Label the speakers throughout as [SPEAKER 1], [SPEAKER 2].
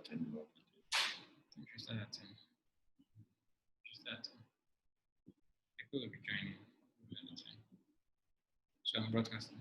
[SPEAKER 1] People will be joining. So I'm broadcasting.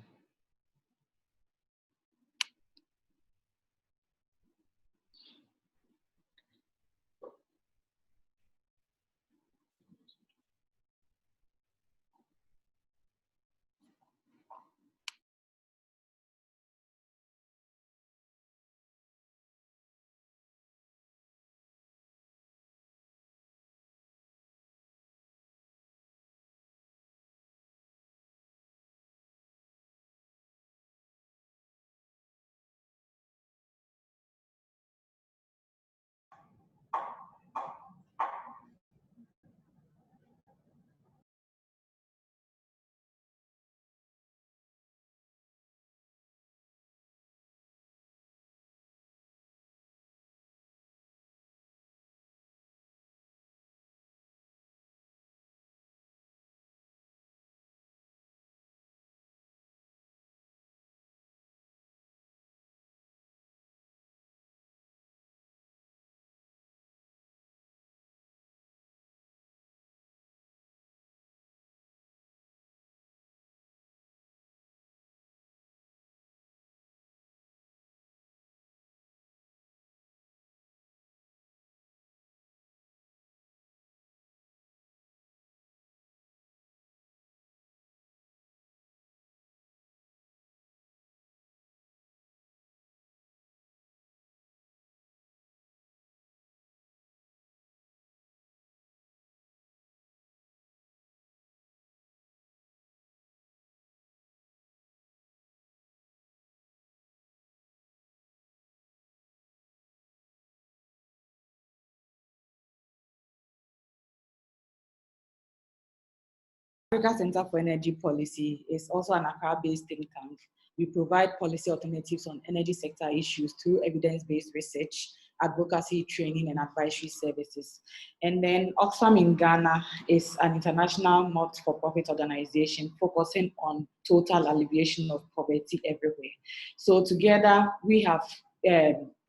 [SPEAKER 2] Africa Center for Energy Policy is also an Accra-based think tank. We provide policy alternatives on energy sector issues through evidence-based research, advocacy, training, and advisory services. And then Oxfam in Ghana is an international not-for-profit organization focusing on total alleviation of poverty everywhere. So together, we have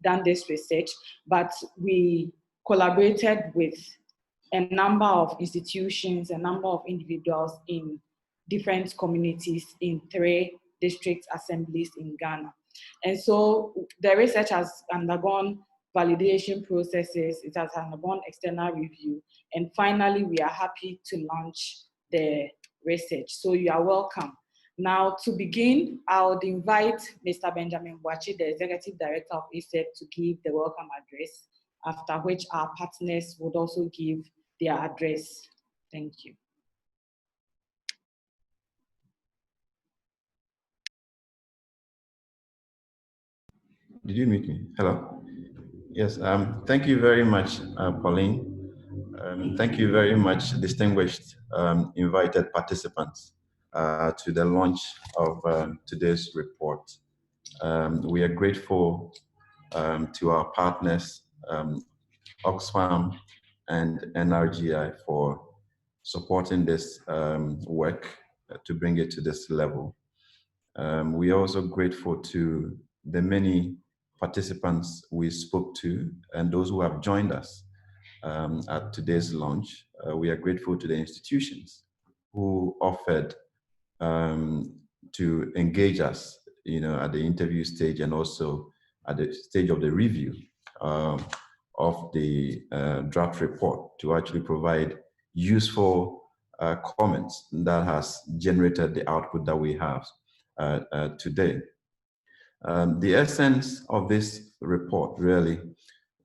[SPEAKER 2] done this research, but we collaborated with a number of institutions, a number of individuals in different communities in 3 district assemblies in Ghana. And so the research has undergone validation processes, it has undergone external review, and finally we are happy to launch the research. So you are welcome. Now to begin, I would invite Mr. Benjamin Bwachi, the Executive Director of ACEP, to give the welcome address, after which our partners would also give their address. Thank you.
[SPEAKER 3] Did you mute me? Hello? Yes, thank you very much, Pauline. Thank you very much, distinguished invited participants to the launch of today's report. We are grateful to our partners, Oxfam and NRGI, for supporting this work to bring it to this level. We are also grateful to the many participants we spoke to and those who have joined us at today's launch. We are grateful to the institutions who offered to engage us, at the interview stage and also at the stage of the review of the draft report to actually provide useful comments that has generated the output that we have today. The essence of this report really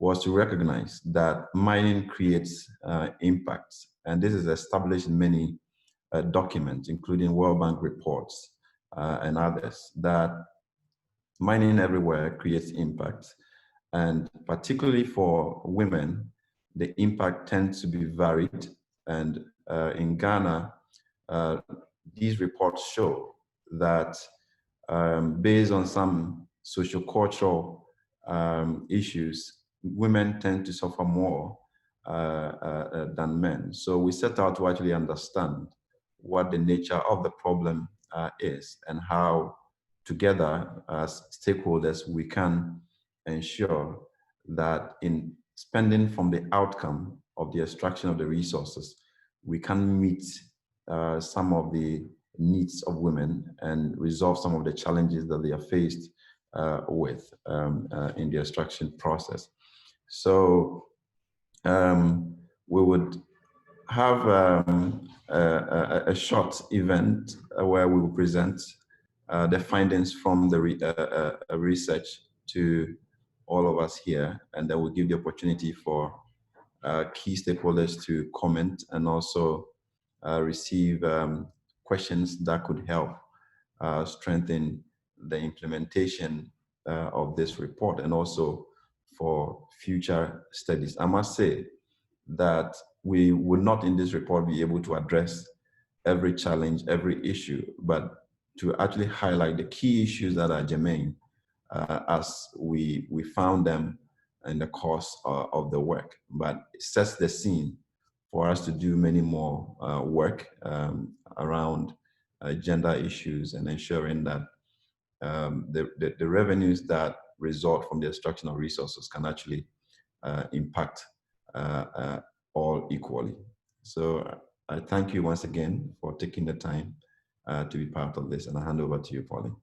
[SPEAKER 3] was to recognize that mining creates impacts, and this is established in many documents, including World Bank reports and others, that mining everywhere creates impacts, and particularly for women, the impact tends to be varied. And in Ghana, these reports show that based on some sociocultural issues, women tend to suffer more than men. So we set out to actually understand what the nature of the problem is and how together as stakeholders we can ensure that in spending from the outcome of the extraction of the resources, we can meet some of the needs of women and resolve some of the challenges that they are faced with in the extraction process. So we would have a short event where we will present the findings from the research to all of us here, and then we'll give the opportunity for key stakeholders to comment and also receive questions that could help strengthen the implementation of this report and also for future studies. I must say that we would not in this report be able to address every challenge, every issue, but to actually highlight the key issues that are germane as we found them in the course of the work. But it sets the scene for us to do many more work around gender issues and ensuring that the revenues that result from the extraction of resources can actually impact all equally. So I thank you once again for taking the time to be part of this, and I hand over to you, Pauline.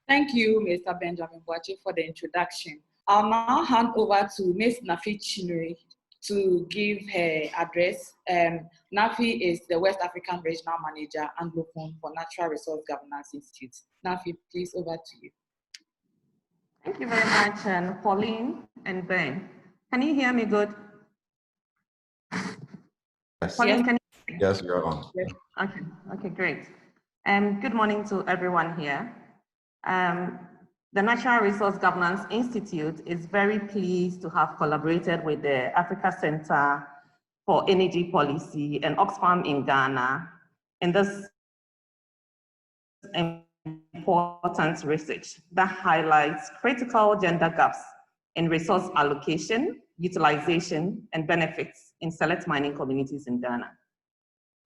[SPEAKER 2] Thank you, Mr. Benjamin Boache, for the introduction. I'll now hand over to Ms. Nafi Chinwe to give her address. Nafi is the West African Regional Manager, Anglophone for Natural Resource Governance Institute. Nafi, please, over to you.
[SPEAKER 4] Thank you very much, Pauline and Ben. Can you hear me good?
[SPEAKER 3] Yes.
[SPEAKER 4] Pauline, can you?
[SPEAKER 3] Yes, you're on.
[SPEAKER 2] Yes.
[SPEAKER 4] Okay, great. Good morning to everyone here. The Natural Resource Governance Institute is very pleased to have collaborated with the Africa Center for Energy Policy and Oxfam in Ghana in this important research that highlights critical gender gaps in resource allocation, utilization, and benefits in select mining communities in Ghana.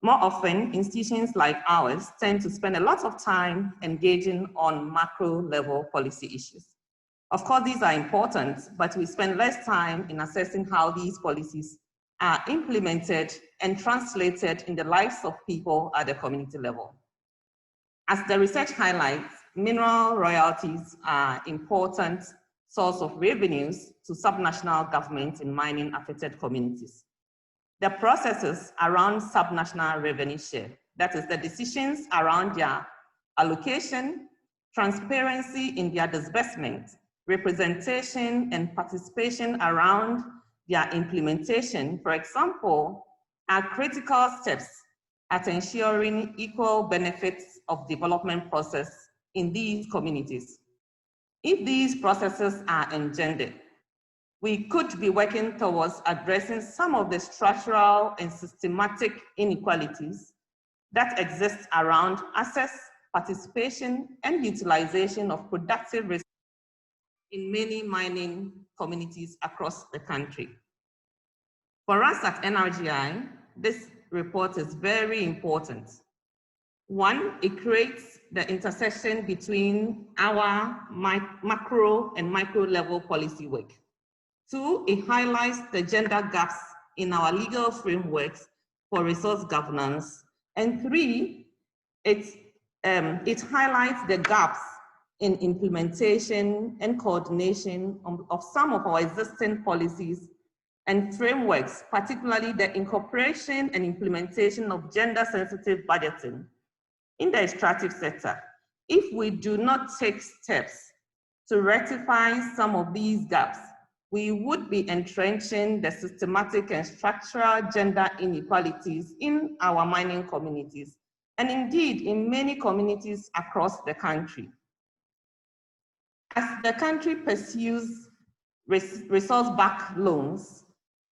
[SPEAKER 4] More often, institutions like ours tend to spend a lot of time engaging on macro level policy issues. Of course, these are important, but we spend less time in assessing how these policies are implemented and translated in the lives of people at the community level. As the research highlights, mineral royalties are an important source of revenues to subnational governments in mining affected communities. The processes around subnational revenue share, that is the decisions around their allocation, transparency in their disbursement, representation and participation around their implementation, for example, are critical steps at ensuring equal benefits of development process in these communities. If these processes are engendered, we could be working towards addressing some of the structural and systematic inequalities that exist around access, participation, and utilization of productive resources in many mining communities across the country. For us at NRGI, this report is very important. One, it creates the intersection between our macro and micro level policy work. Two, it highlights the gender gaps in our legal frameworks for resource governance. And three, it highlights the gaps in implementation and coordination of some of our existing policies and frameworks, particularly the incorporation and implementation of gender-sensitive budgeting in the extractive sector. If we do not take steps to rectify some of these gaps, we would be entrenching the systematic and structural gender inequalities in our mining communities, and indeed in many communities across the country. As the country pursues resource-backed loans,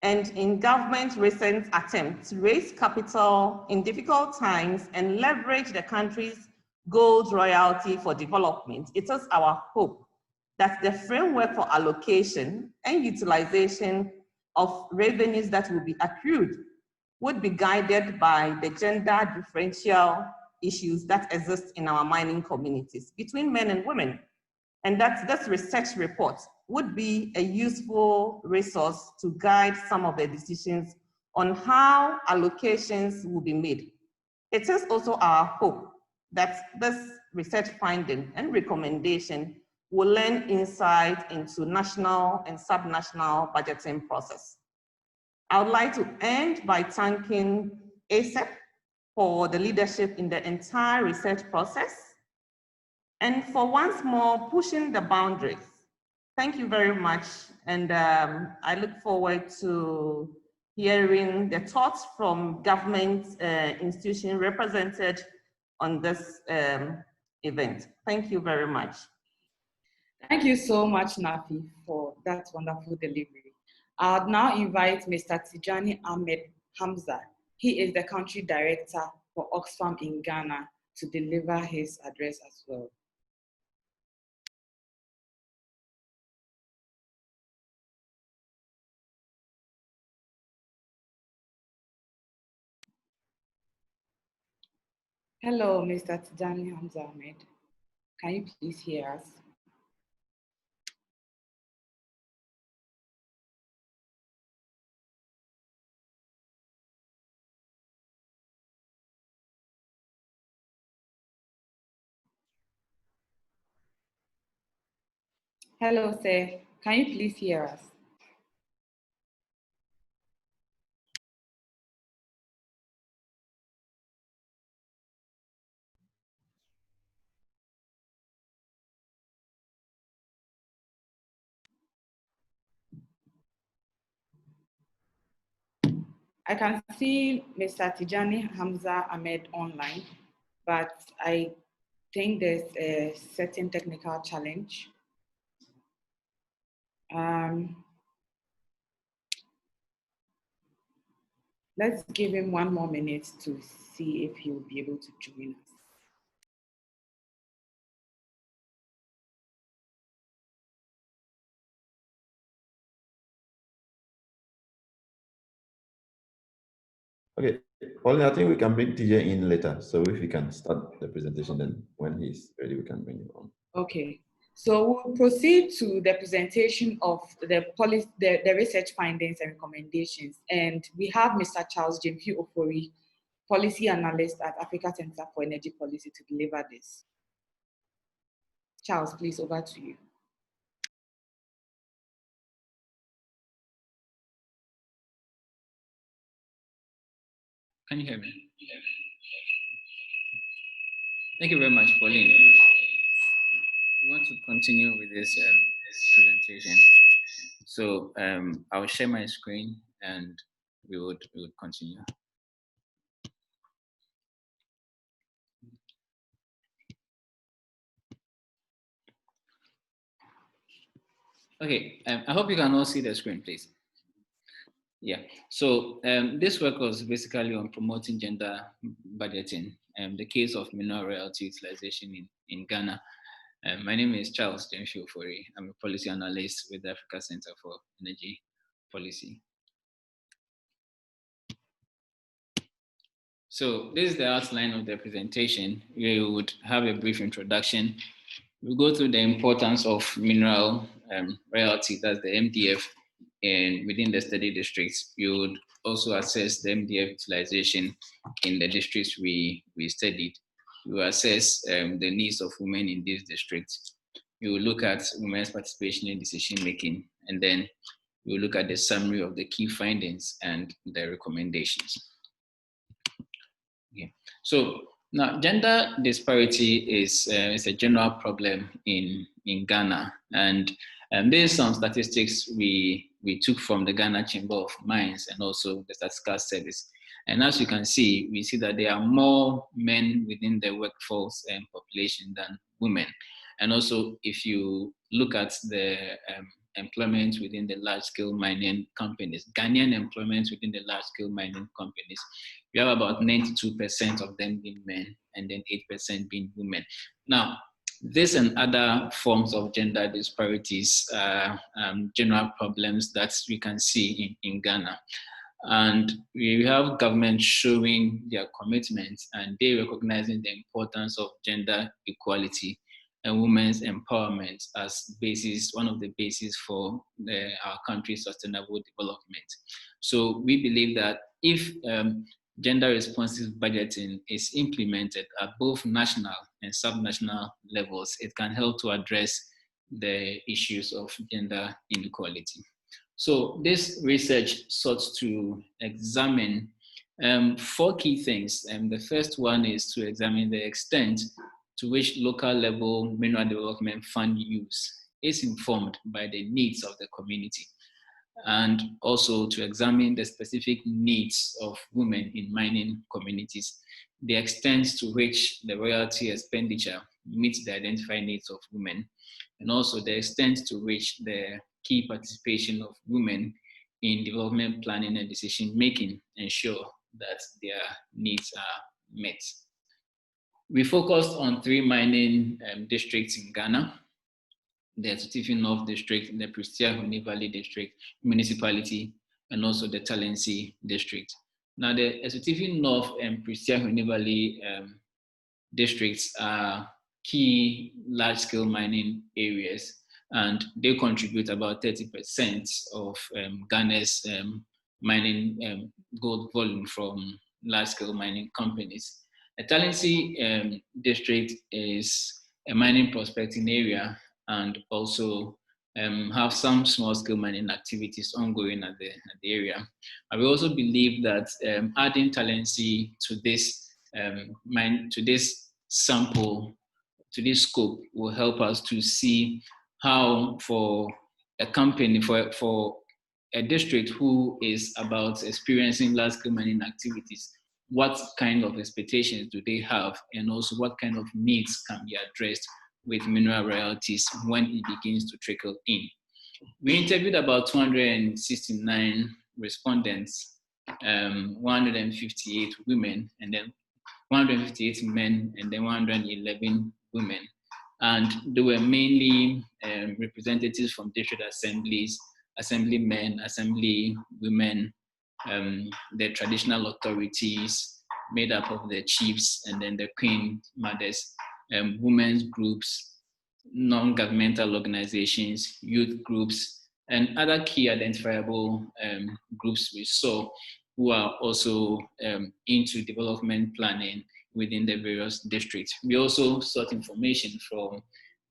[SPEAKER 4] and in government's recent attempt to raise capital in difficult times and leverage the country's gold royalty for development, it is our hope that the framework for allocation and utilization of revenues that will be accrued would be guided by the gender differential issues that exist in our mining communities between men and women. And that this research report would be a useful resource to guide some of the decisions on how allocations will be made. It is also our hope that this research finding and recommendation will lend insight into national and subnational budgeting process. I would like to end by thanking ACEP for the leadership in the entire research process and for once more pushing the boundaries. Thank you very much, and I look forward to hearing the thoughts from government institutions represented on this event. Thank you very much.
[SPEAKER 2] Thank you so much, Nafi, for that wonderful delivery. I'll now invite Mr. Tijani Ahmed Hamza. He is the country director for Oxfam in Ghana to deliver his address as well. Hello, Mr. Tijani Hamza Ahmed. Can you please hear us? Hello, sir. Can you please hear us? I can see Mr. Tijani Hamza Ahmed online, but I think there's a certain technical challenge. Let's give him 1 more minute to see if he will be able to join us.
[SPEAKER 3] Okay, Pauline, I think we can bring TJ in later. So if we can start the presentation, then when he's ready, we can bring him on.
[SPEAKER 2] Okay, so we'll proceed to the presentation of the research findings and recommendations. And we have Mr. Charles Jemfi Ofori, policy analyst at Africa Center for Energy Policy, to deliver this. Charles, please, over to you.
[SPEAKER 1] Can you hear me? Thank you very much, Pauline. We want to continue with this presentation. So I'll share my screen and we would continue. Okay, I hope you can all see the screen, please. Yeah, so this work was basically on promoting gender budgeting, the case of mineral royalty utilization in Ghana. My name is Charles Jemfi Ofori. I'm a policy analyst with the Africa Center for Energy Policy. So this is the outline of the presentation. We would have a brief introduction. We'll go through the importance of mineral royalty, that's the MDF, and within the study districts. You would also assess the MDF utilization in the districts we studied. You will assess the needs of women in these districts. You will look at women's participation in decision making, and then you will look at the summary of the key findings and the recommendations. Okay. So now, gender disparity is a general problem in Ghana, and based on statistics we took from the Ghana Chamber of Mines and also the Statistical Service. And as you can see, we see that there are more men within the workforce and population than women. And also, if you look at the employment within the large-scale mining companies, Ghanaian employment within the large-scale mining companies, we have about 92% of them being men and then 8% being women. Now, this and other forms of gender disparities are general problems that we can see in Ghana. And we have government showing their commitment and they recognizing the importance of gender equality and women's empowerment as one of the bases for our country's sustainable development. So we believe that if gender responsive budgeting is implemented at both national and subnational levels, it can help to address the issues of gender inequality. So this research sought to examine 4 key things. The first one is to examine the extent to which local level mineral development fund use is informed by the needs of the community, and also to examine the specific needs of women in mining communities, the extent to which the royalty expenditure meets the identified needs of women, and also the extent to which the key participation of women in development planning and decision making ensure that their needs are met. We focused on 3 mining districts in Ghana: the Esutifin North District, the Prestia-Huni Valley District Municipality, and also the Talensi District. Now, the Esutifin North and Prestia-Huni Valley districts are key large-scale mining areas, and they contribute about 30% of Ghana's mining gold volume from large-scale mining companies. The Talensi district is a mining prospecting area and also have some small-scale mining activities ongoing at the area. And we also believe that adding Talensi to this sample, to this scope, will help us to see how, for a company, for a district who is about experiencing large-scale mining activities, what kind of expectations do they have, and also what kind of needs can be addressed with mineral royalties when it begins to trickle in. We interviewed about 269 respondents, 158 women, and then 158 men, and then 111 women. And they were mainly representatives from district assemblies, assemblymen, assembly women, the traditional authorities made up of the chiefs, and then the queen mothers, women's groups, non-governmental organizations, youth groups, and other key identifiable groups we saw who are also into development planning within the various districts. We also sought information from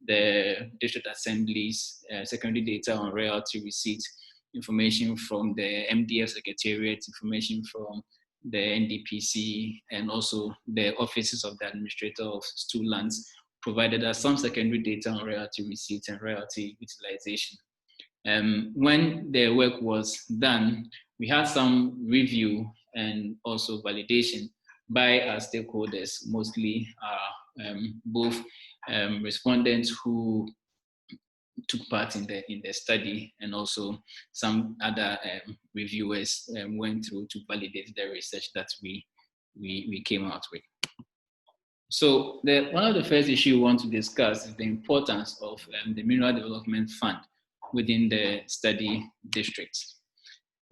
[SPEAKER 1] the district assemblies, secondary data on royalty receipts, information from the MDF Secretariat, information from the NDPC, and also the offices of the administrator of stool lands provided us some secondary data on royalty receipts and royalty utilization. When the work was done, we had some review and also validation by our stakeholders, mostly both respondents who took part in the study, and also some other reviewers went through to validate the research that we came out with. So one of the first issues we want to discuss is the importance of the Mineral Development Fund within the study districts.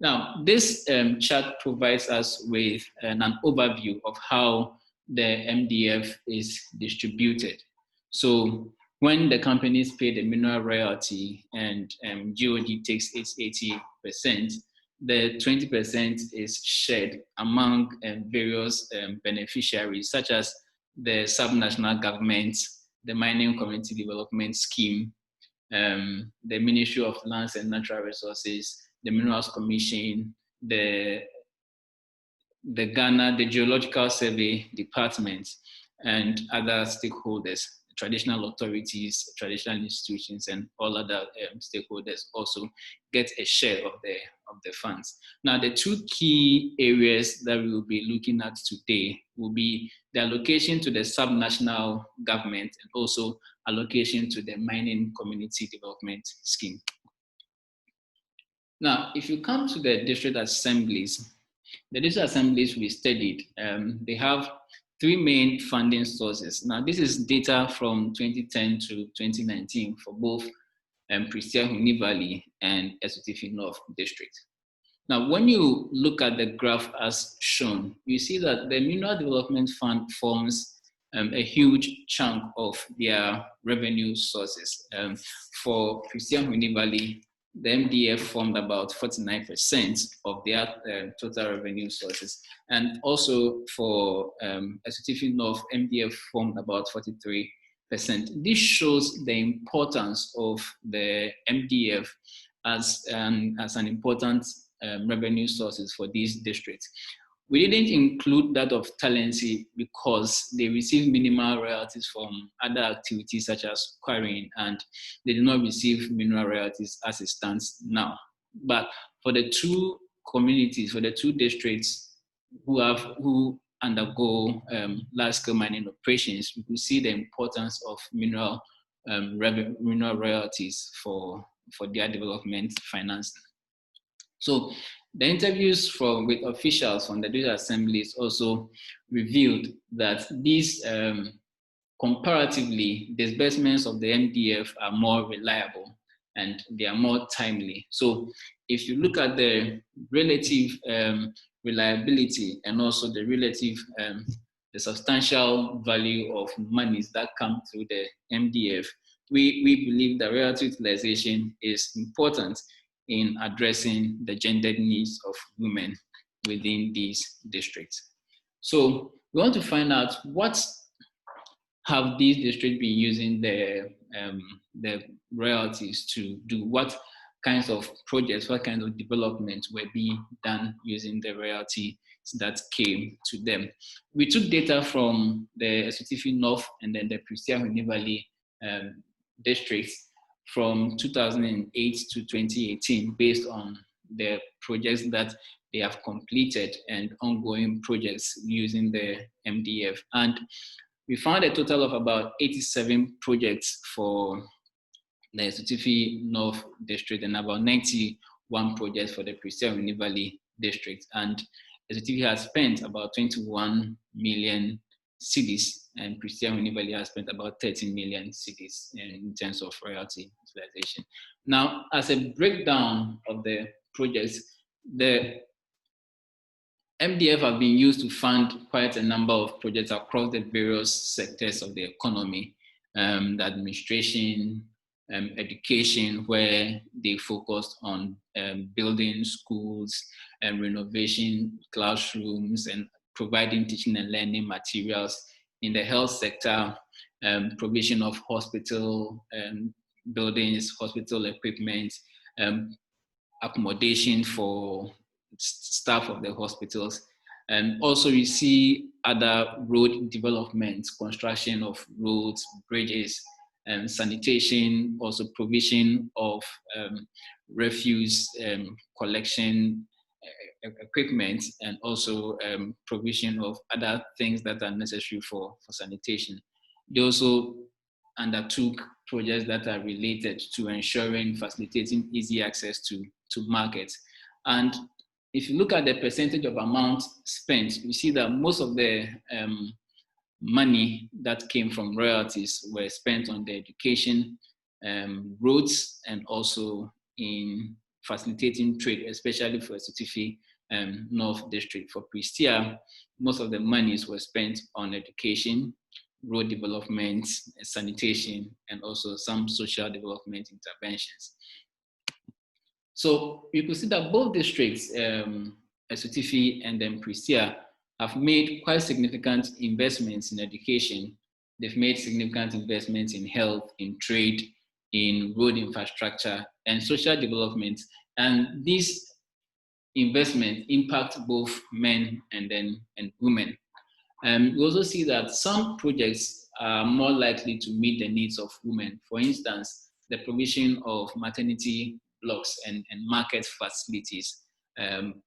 [SPEAKER 1] Now, this chart provides us with an overview of how the MDF is distributed. So when the companies pay the mineral royalty and GOD takes its 80%, the 20% is shared among various beneficiaries, such as the subnational government, the Mining Community Development Scheme, the Ministry of Lands and Natural Resources, the Minerals Commission, the Ghana, the Geological Survey Department, and other stakeholders, traditional authorities, traditional institutions, and all other stakeholders also get a share of the funds. Now, the 2 key areas that we will be looking at today will be the allocation to the subnational government and also allocation to the Mining Community Development Scheme. Now, if you come to the district assemblies, the district assemblies we studied, they have 3 main funding sources. Now, this is data from 2010 to 2019 for both Prestia-Huni Valley and Esutifin North District. Now, when you look at the graph as shown, you see that the Mineral Development Fund forms a huge chunk of their revenue sources. For Christian Huni Valley, the MDF formed about 49% of their total revenue sources. And also for Asutifi North, MDF formed about 43%. This shows the importance of the MDF as an important revenue sources for these districts. We didn't include that of Talensi because they receive minimal royalties from other activities such as quarrying, and they do not receive mineral royalties as it stands now. But for the two communities, for the two districts who undergo large-scale mining operations, we could see the importance of mineral royalties for their development financing. So the interviews with officials from the district assemblies also revealed that these comparatively disbursements of the MDF are more reliable and they are more timely. So if you look at the relative reliability and also the relative the substantial value of monies that come through the MDF, we believe that royalty utilization is important in addressing the gendered needs of women within these districts. So we want to find out what have these districts been using the royalties to do, what kinds of projects, what kind of development were being done using the royalty that came to them. We took data from the Asutifi North and then the Pristia Huni Valley districts from 2008 to 2018 based on the projects that they have completed and ongoing projects using the MDF. And we found a total of about 87 projects for the Asutifi North district and about 91 projects for the Pristia Huni Valley district. And Asutifi has spent about 21 million cedis, and Pristia Huni Valley has spent about 13 million cedis in terms of royalty utilization. Now, as a breakdown of the projects, the MDF have been used to fund quite a number of projects across the various sectors of the economy, the administration, education, where they focused on building schools and renovation classrooms and providing teaching and learning materials. In the health sector, provision of hospital buildings, hospital equipment, accommodation for staff of the hospitals. And also we see other road development, construction of roads, bridges, sanitation, also provision of refuse collection equipment, and also provision of other things that are necessary for sanitation. They also undertook projects that are related to ensuring, facilitating easy access to markets. And if you look at the percentage of amount spent, you see that most of the money that came from royalties were spent on the education, roads, and also in facilitating trade, especially for Asutifi North District. For Pristia, most of the monies were spent on education, road development, sanitation, and also some social development interventions. So you could see that both districts, Asutifi and then Pristia, have made quite significant investments in education. They've made significant investments in health, in trade, in road infrastructure, and social development. And these investments impact both men and women. We also see that some projects are more likely to meet the needs of women. For instance, the provision of maternity blocks and market facilities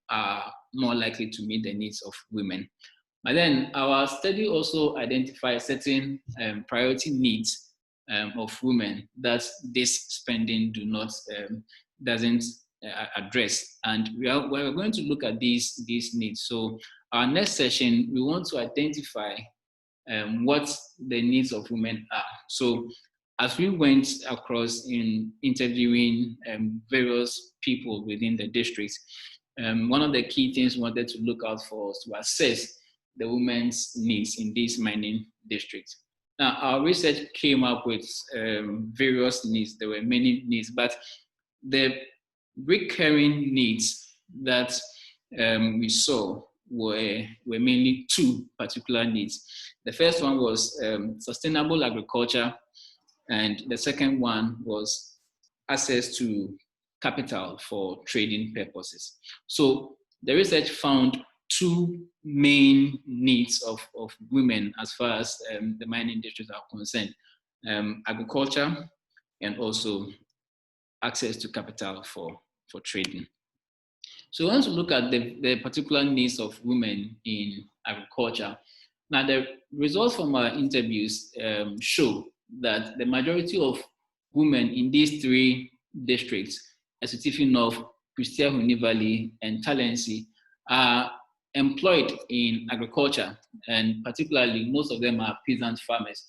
[SPEAKER 1] are more likely to meet the needs of women. But then our study also identifies certain priority needs of women that this spending doesn't address. And we're going to look at these needs. So our next session, we want to identify what the needs of women are. So as we went across in interviewing various people within the districts, one of the key things we wanted to look out for was to assess the women's needs in these mining districts. Now, our research came up with various needs. There were many needs, but the recurring needs that we saw were mainly two particular needs. The first one was sustainable agriculture, and the second one was access to capital for trading purposes. So the research found two main needs of women as far as the mining districts are concerned: agriculture and also access to capital for trading. So once we look at the particular needs of women in agriculture, now the results from our interviews show that the majority of women in these three districts, Asutifi North, Christia Huni Valley, and Talensi, are employed in agriculture, and particularly most of them are peasant farmers.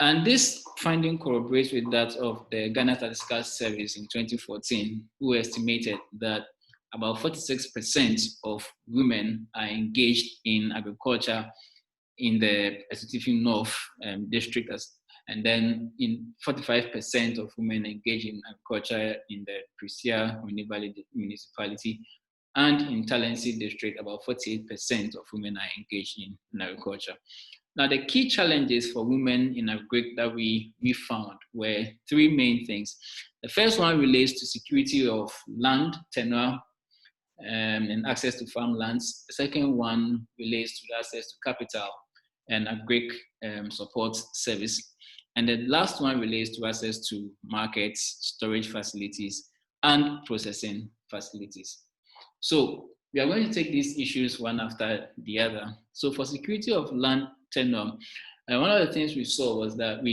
[SPEAKER 1] And this finding corroborates with that of the Ghana Statistical Service in 2014, who estimated that about 46% of women are engaged in agriculture in the Asutifi North district, and then in 45% of women engaged in agriculture in the Christia Huni Valley municipality, and in Talensi district, about 48% of women are engaged in agriculture. Now, the key challenges for women in agri that we found were three main things. The first one relates to security of land tenure and access to farmlands. The second one relates to access to capital and agri support service. And the last one relates to access to markets, storage facilities, and processing facilities. So we are going to take these issues one after the other. So for security of land tenure, one of the things we saw was that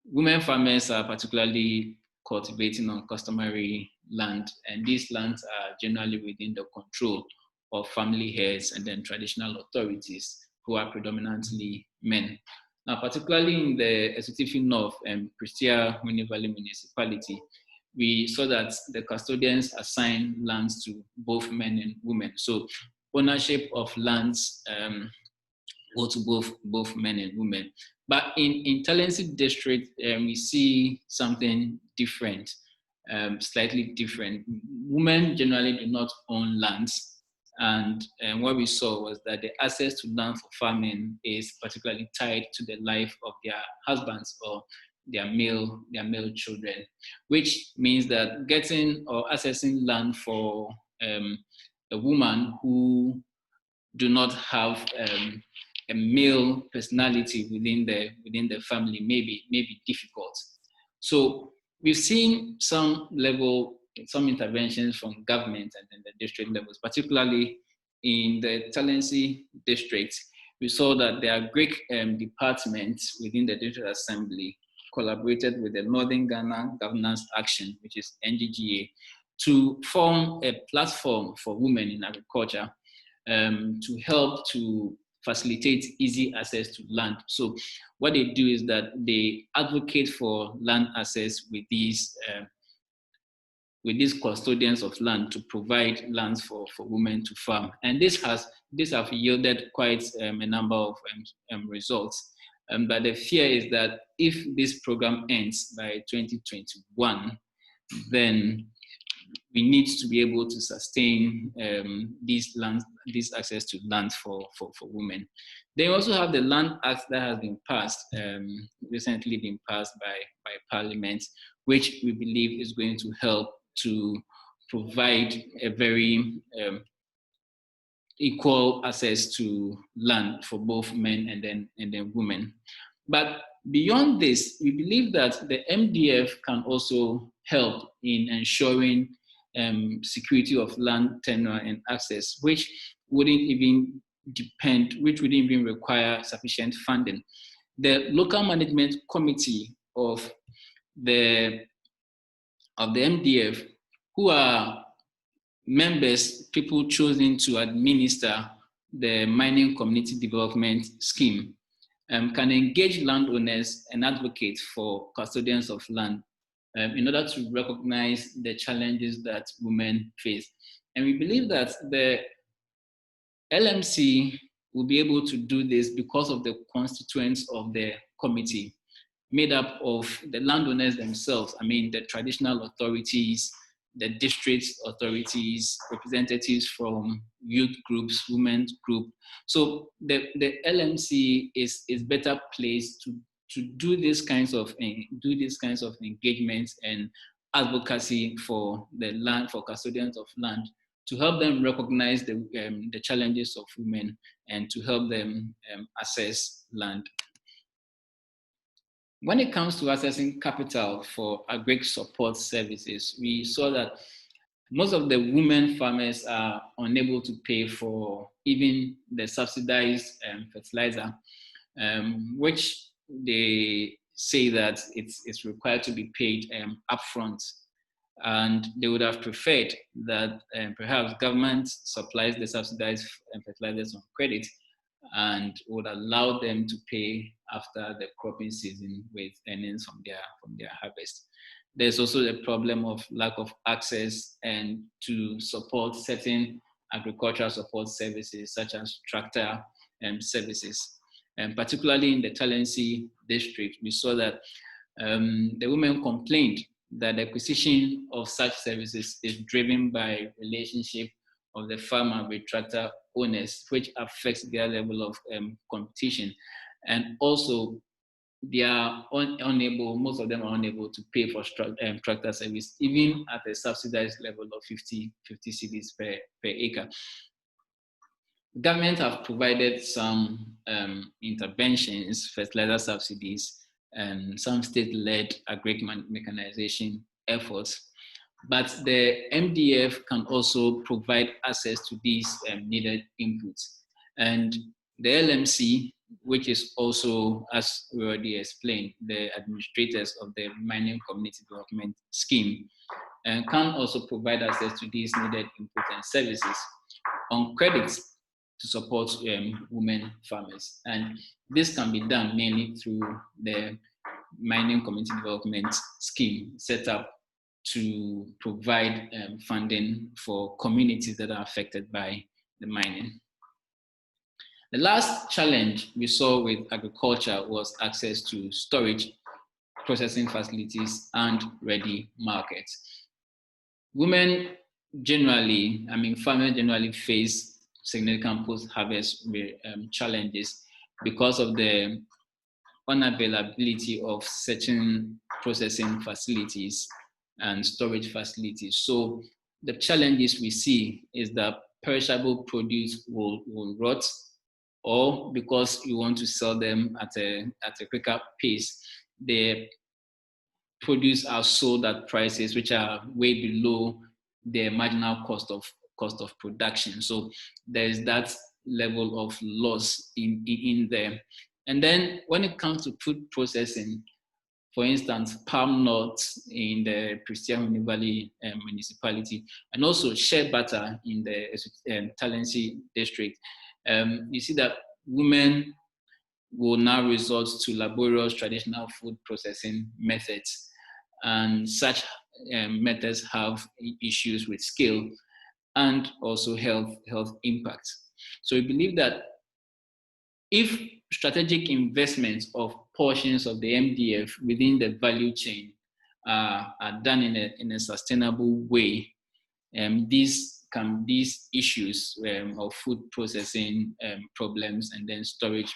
[SPEAKER 1] women farmers are particularly cultivating on customary land, and these lands are generally within the control of family heads and then traditional authorities, who are predominantly men. Now, particularly in the Asutifi North and Christia Huni Valley municipality, we saw that the custodians assign lands to both men and women. So ownership of lands go to both men and women. But in Talensi district, we see something different, slightly different. Women generally do not own lands. And what we saw was that the access to land for farming is particularly tied to the life of their husbands or their male children, which means that getting or accessing land for a woman who do not have a male personality within the family may be difficult. So we've seen some interventions from government and then the district levels, particularly in the Talensi district. We saw that there are Greek departments within the district assembly collaborated with the Northern Ghana Governance Action, which is NGGA, to form a platform for women in agriculture to help to facilitate easy access to land. So what they do is that they advocate for land access with these custodians of land to provide lands for women to farm. And this have yielded quite a number of results. But the fear is that if this program ends by 2021, then we need to be able to sustain this access to land for women. They also have the Land Act that has been passed, recently been passed by Parliament, which we believe is going to help to provide a very equal access to land for both men and then women. But beyond this, we believe that the MDF can also help in ensuring security of land tenure and access, which wouldn't even require sufficient funding. The local management committee of the MDF, who are members, people chosen to administer the mining community development scheme, can engage landowners and advocate for custodians of land in order to recognize the challenges that women face. And we believe that the LMC will be able to do this because of the constituents of the committee, made up of the landowners themselves, I mean, the traditional authorities, the district authorities, representatives from youth groups, women's group. So the LMC is better placed to do these kinds of engagements and advocacy for the land, for custodians of land, to help them recognize the challenges of women and to help them access land. When it comes to accessing capital for agri support services, we saw that most of the women farmers are unable to pay for even the subsidized fertilizer, which they say that it's required to be paid upfront. And they would have preferred that perhaps government supplies the subsidized fertilizers on credit and would allow them to pay after the cropping season with earnings from their harvest. There's also the problem of lack of access and to support certain agricultural support services such as tractor services. And particularly in the Talensi district, we saw that the women complained that the acquisition of such services is driven by relationship of the farmer with tractor owners, which affects their level of competition. And also, they are unable, most of them are unable to pay for tractor service, even at a subsidized level of 50 cedis per acre. The government have provided some interventions, fertilizer subsidies, and some state-led agri mechanization efforts. But the MDF can also provide access to these needed inputs. And the LMC, which is also, as we already explained, the administrators of the Mining Community Development Scheme, can also provide access to these needed inputs and services on credits to support women farmers. And this can be done mainly through the Mining Community Development Scheme set up to provide funding for communities that are affected by the mining. The last challenge we saw with agriculture was access to storage, processing facilities, and ready markets. Women generally, I mean, farmers generally face significant post-harvest challenges because of the unavailability of certain processing facilities and storage facilities. So the challenges we see is that perishable produce will rot, or because you want to sell them at a quicker pace, the produce are sold at prices which are way below the marginal cost of production. So there's that level of loss in there. And then when it comes to food processing, for instance, palm nuts in the Christian Valley municipality, and also shea butter in the Talensi district, you see that women will now resort to laborious traditional food processing methods, and such methods have issues with scale and also health impacts. So we believe that if strategic investments of portions of the MDF within the value chain are done in a sustainable way, these issues of food processing problems and then storage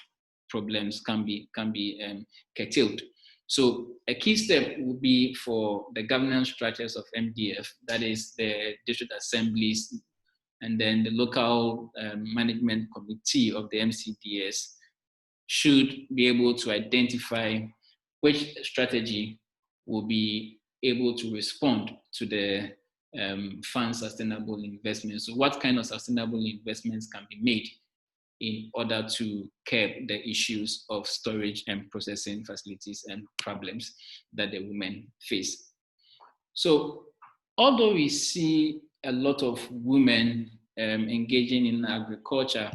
[SPEAKER 1] problems can be curtailed. So a key step would be for the governance structures of MDF, that is the district assemblies, and then the local management committee of the MCDS should be able to identify which strategy will be able to respond to the fund sustainable investments. So what kind of sustainable investments can be made in order to curb the issues of storage and processing facilities and problems that the women face. So although we see a lot of women engaging in agriculture,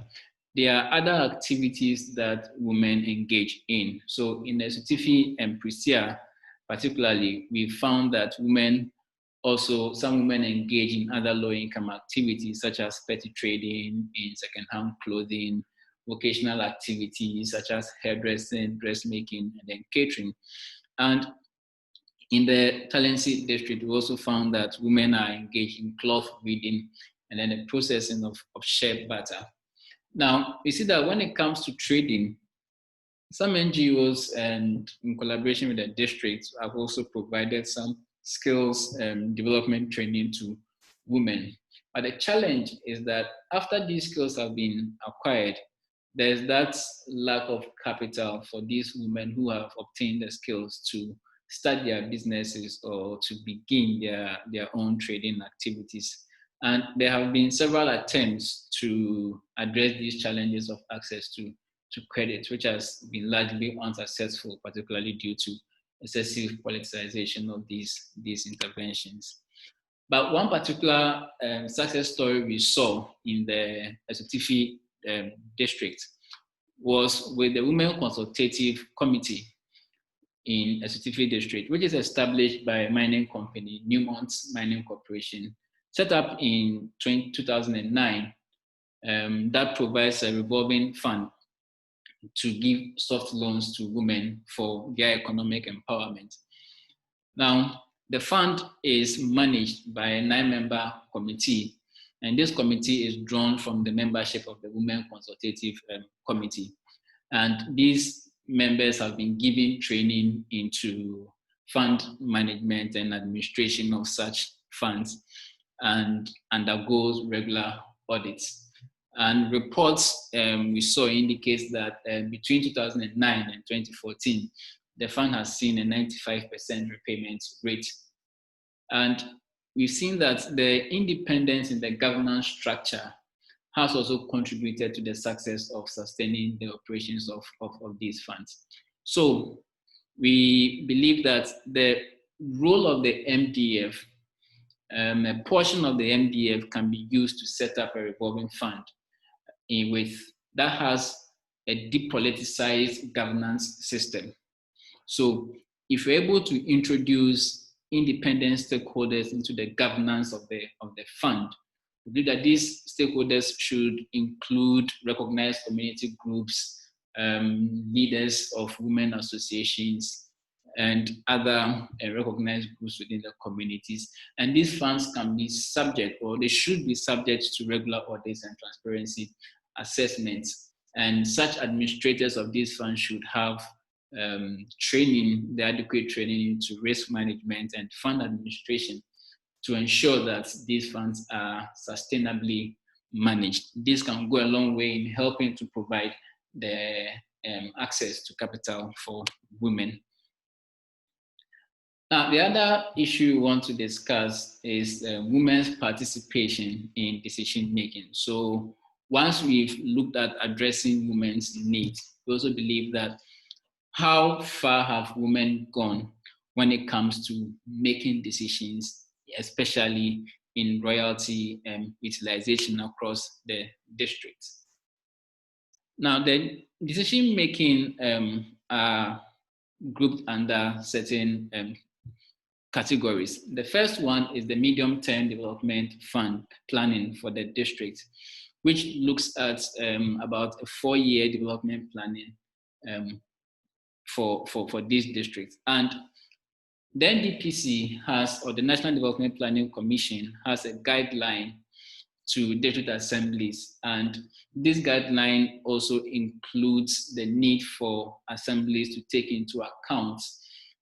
[SPEAKER 1] there are other activities that women engage in. So in the Sutifi and Prisia, particularly, we found that some women engage in other low-income activities such as petty trading, in second-hand clothing, vocational activities such as hairdressing, dressmaking, and then catering. And in the Talensi district, we also found that women are engaged in cloth weaving and then the processing of shea butter. Now, you see that when it comes to trading, some NGOs and in collaboration with the districts have also provided some skills development training to women. But the challenge is that after these skills have been acquired, there's that lack of capital for these women who have obtained the skills to start their businesses or to begin their own trading activities. And there have been several attempts to address these challenges of access to credit, which has been largely unsuccessful, particularly due to excessive politicization of these interventions. But one particular success story we saw in the Asutifi district was with the Women Consultative Committee in Asutifi district, which is established by a mining company, Newmont Mining Corporation, set up in 2009, that provides a revolving fund to give soft loans to women for their economic empowerment. Now, the fund is managed by a 9-member committee, and this committee is drawn from the membership of the Women Consultative Committee. And these members have been given training into fund management and administration of such funds and undergoes regular audits. And reports we saw indicates that between 2009 and 2014, the fund has seen a 95% repayment rate. And we've seen that the independence in the governance structure has also contributed to the success of sustaining the operations of these funds. So we believe that the role of the MDF, a portion of the MDF can be used to set up a revolving fund that has a depoliticized governance system. So if we're able to introduce independent stakeholders into the governance of the fund, we believe that these stakeholders should include recognized community groups, leaders of women associations, and other recognized groups within the communities. And these funds can be subject, or they should be subject to regular audits and transparency assessments. And such administrators of these funds should have training, the adequate training into risk management and fund administration to ensure that these funds are sustainably managed. This can go a long way in helping to provide the access to capital for women. Now, the other issue we want to discuss is women's participation in decision making. So once we've looked at addressing women's needs, we also believe that how far have women gone when it comes to making decisions, especially in royalty utilization across the districts. Now, the decision making are grouped under certain categories. The first one is the medium-term development fund planning for the district, which looks at about a 4-year development planning for these districts. And the NDPC has, or the National Development Planning Commission has a guideline to district assemblies. And this guideline also includes the need for assemblies to take into account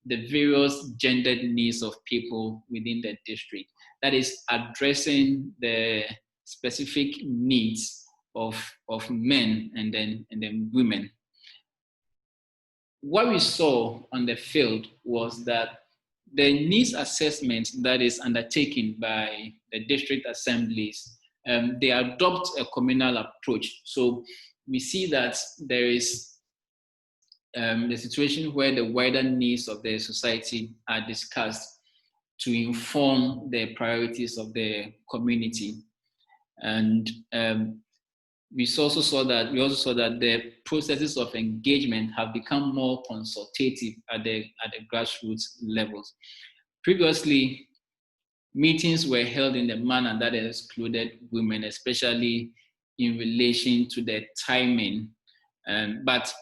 [SPEAKER 1] the various gendered needs of people within the district. That is addressing the specific needs of men and then women. What we saw on the field was that the needs assessment that is undertaken by the district assemblies, they adopt a communal approach. So we see that there is the situation where the wider needs of the society are discussed to inform the priorities of the community. And we also saw that the processes of engagement have become more consultative at the grassroots levels. Previously, meetings were held in a manner that excluded women, especially in relation to the timing But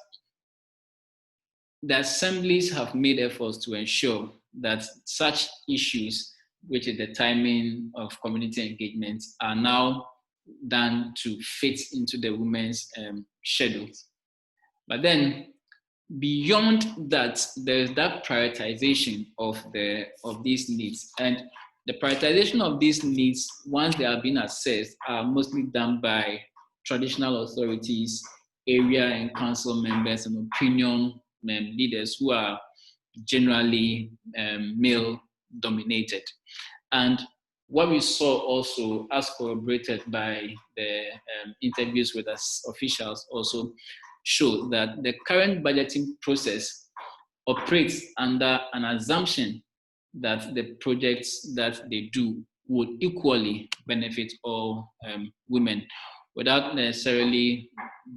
[SPEAKER 1] the assemblies have made efforts to ensure that such issues, which is the timing of community engagement, are now done to fit into the women's schedules. But then, beyond that, there's that prioritization of these needs, and the prioritization of these needs, once they are being assessed, are mostly done by traditional authorities, area and council members, and opinion leaders who are generally male-dominated. And what we saw also, as corroborated by the interviews with us officials, also showed that the current budgeting process operates under an assumption that the projects that they do would equally benefit all women, without necessarily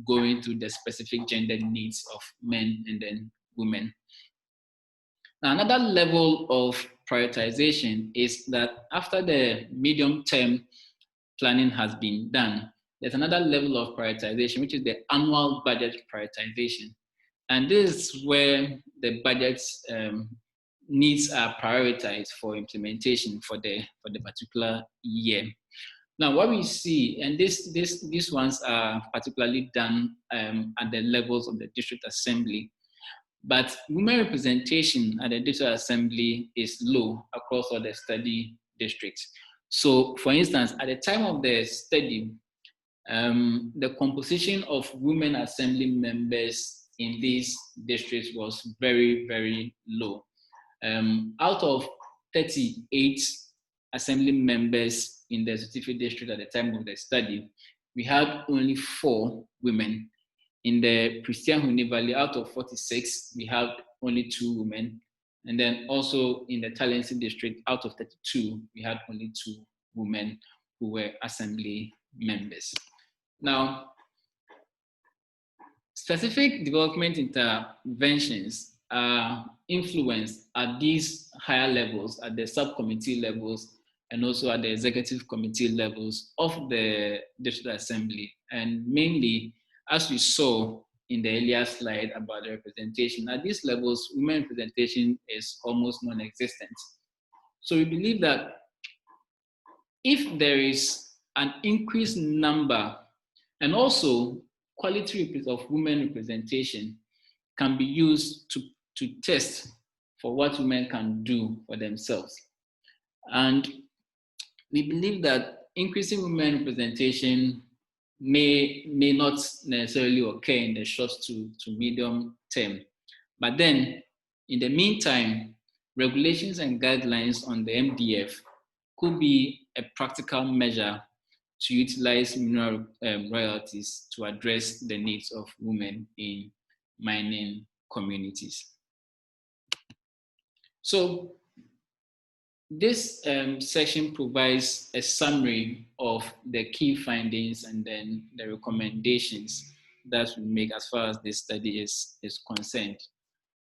[SPEAKER 1] going to the specific gender needs of men and then women. Now, another level of prioritization is that after the medium-term planning has been done, there's another level of prioritization, which is the annual budget prioritization. And this is where the budget's needs are prioritized for implementation for the particular year. Now, what we see, and these ones are particularly done at the levels of the district assembly, but women representation at the district assembly is low across all the study districts. So, for instance, at the time of the study, the composition of women assembly members in these districts was very, very low. Out of 38 assembly members in the Certificate district at the time of the study, we had only 4 women. In the Christian Huni Valley, out of 46, we had only 2 women. And then also in the Talensi district, out of 32, we had only 2 women who were assembly members. Now, specific development interventions are influenced at these higher levels, at the subcommittee levels, and also at the executive committee levels of the district assembly. And mainly, as we saw in the earlier slide about the representation, at these levels, women representation is almost non-existent. So we believe that if there is an increased number and also quality of women representation can be used to test for what women can do for themselves. And we believe that increasing women representation may not necessarily occur in the short to medium term. But then, in the meantime, regulations and guidelines on the MDF could be a practical measure to utilize mineral royalties to address the needs of women in mining communities. So this section provides a summary of the key findings and then the recommendations that we make as far as this study is concerned.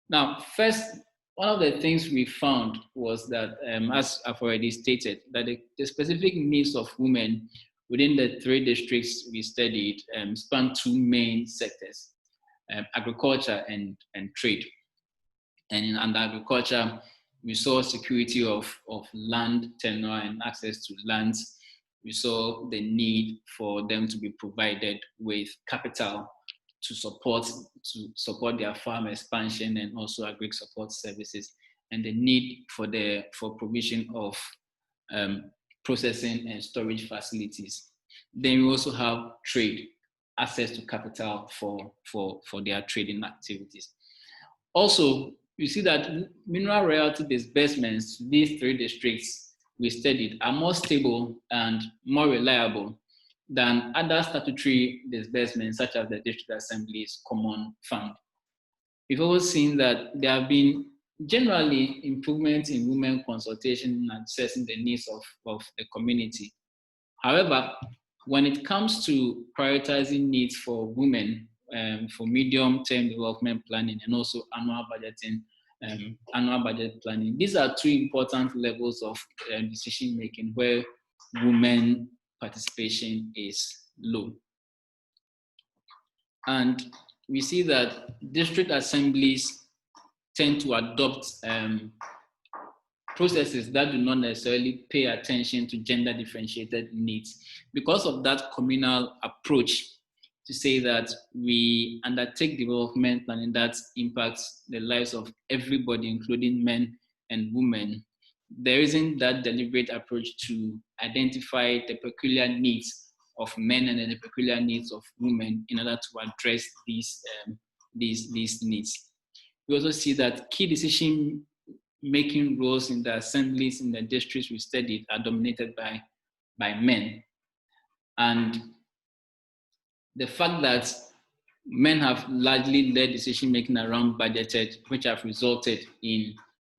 [SPEAKER 1] Now, first, one of the things we found was that, as I've already stated, that the specific needs of women within the 3 districts we studied span 2 main sectors, agriculture and trade. And under agriculture, we saw security of land tenure and access to lands. We saw the need for them to be provided with capital to support their farm expansion and also agri support services, and the need for provision of processing and storage facilities. Then we also have trade, access to capital for their trading activities. Also, you see that mineral royalty disbursements to these 3 districts we studied are more stable and more reliable than other statutory disbursements, such as the District Assembly's Common Fund. We've also seen that there have been generally improvements in women consultation and assessing the needs of the community. However, when it comes to prioritizing needs for women for medium-term development planning and also annual budget planning, these are 2 important levels of decision-making where women participation is low. And we see that district assemblies tend to adopt processes that do not necessarily pay attention to gender differentiated needs. Because of that communal approach to say that we undertake development planning that impacts the lives of everybody, including men and women, there isn't that deliberate approach to identify the peculiar needs of men and the peculiar needs of women in order to address these needs. We also see that key decision-making roles in the assemblies in the districts we studied are dominated by men. And the fact that men have largely led decision-making around budgeted, which have resulted in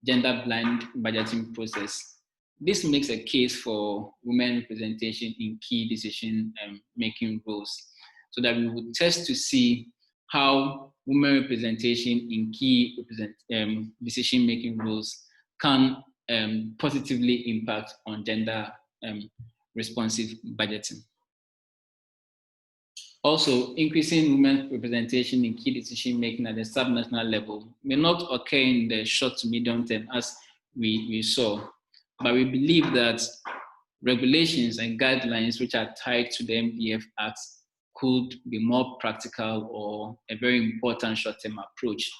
[SPEAKER 1] gender-blind budgeting process. This makes a case for women representation in key decision-making roles, so that we would test to see how women representation in key decision-making roles can positively impact on gender responsive budgeting. Also, increasing women's representation in key decision-making at the subnational level may not occur in the short to medium term as we saw, but we believe that regulations and guidelines which are tied to the MDF Act could be more practical or a very important short-term approach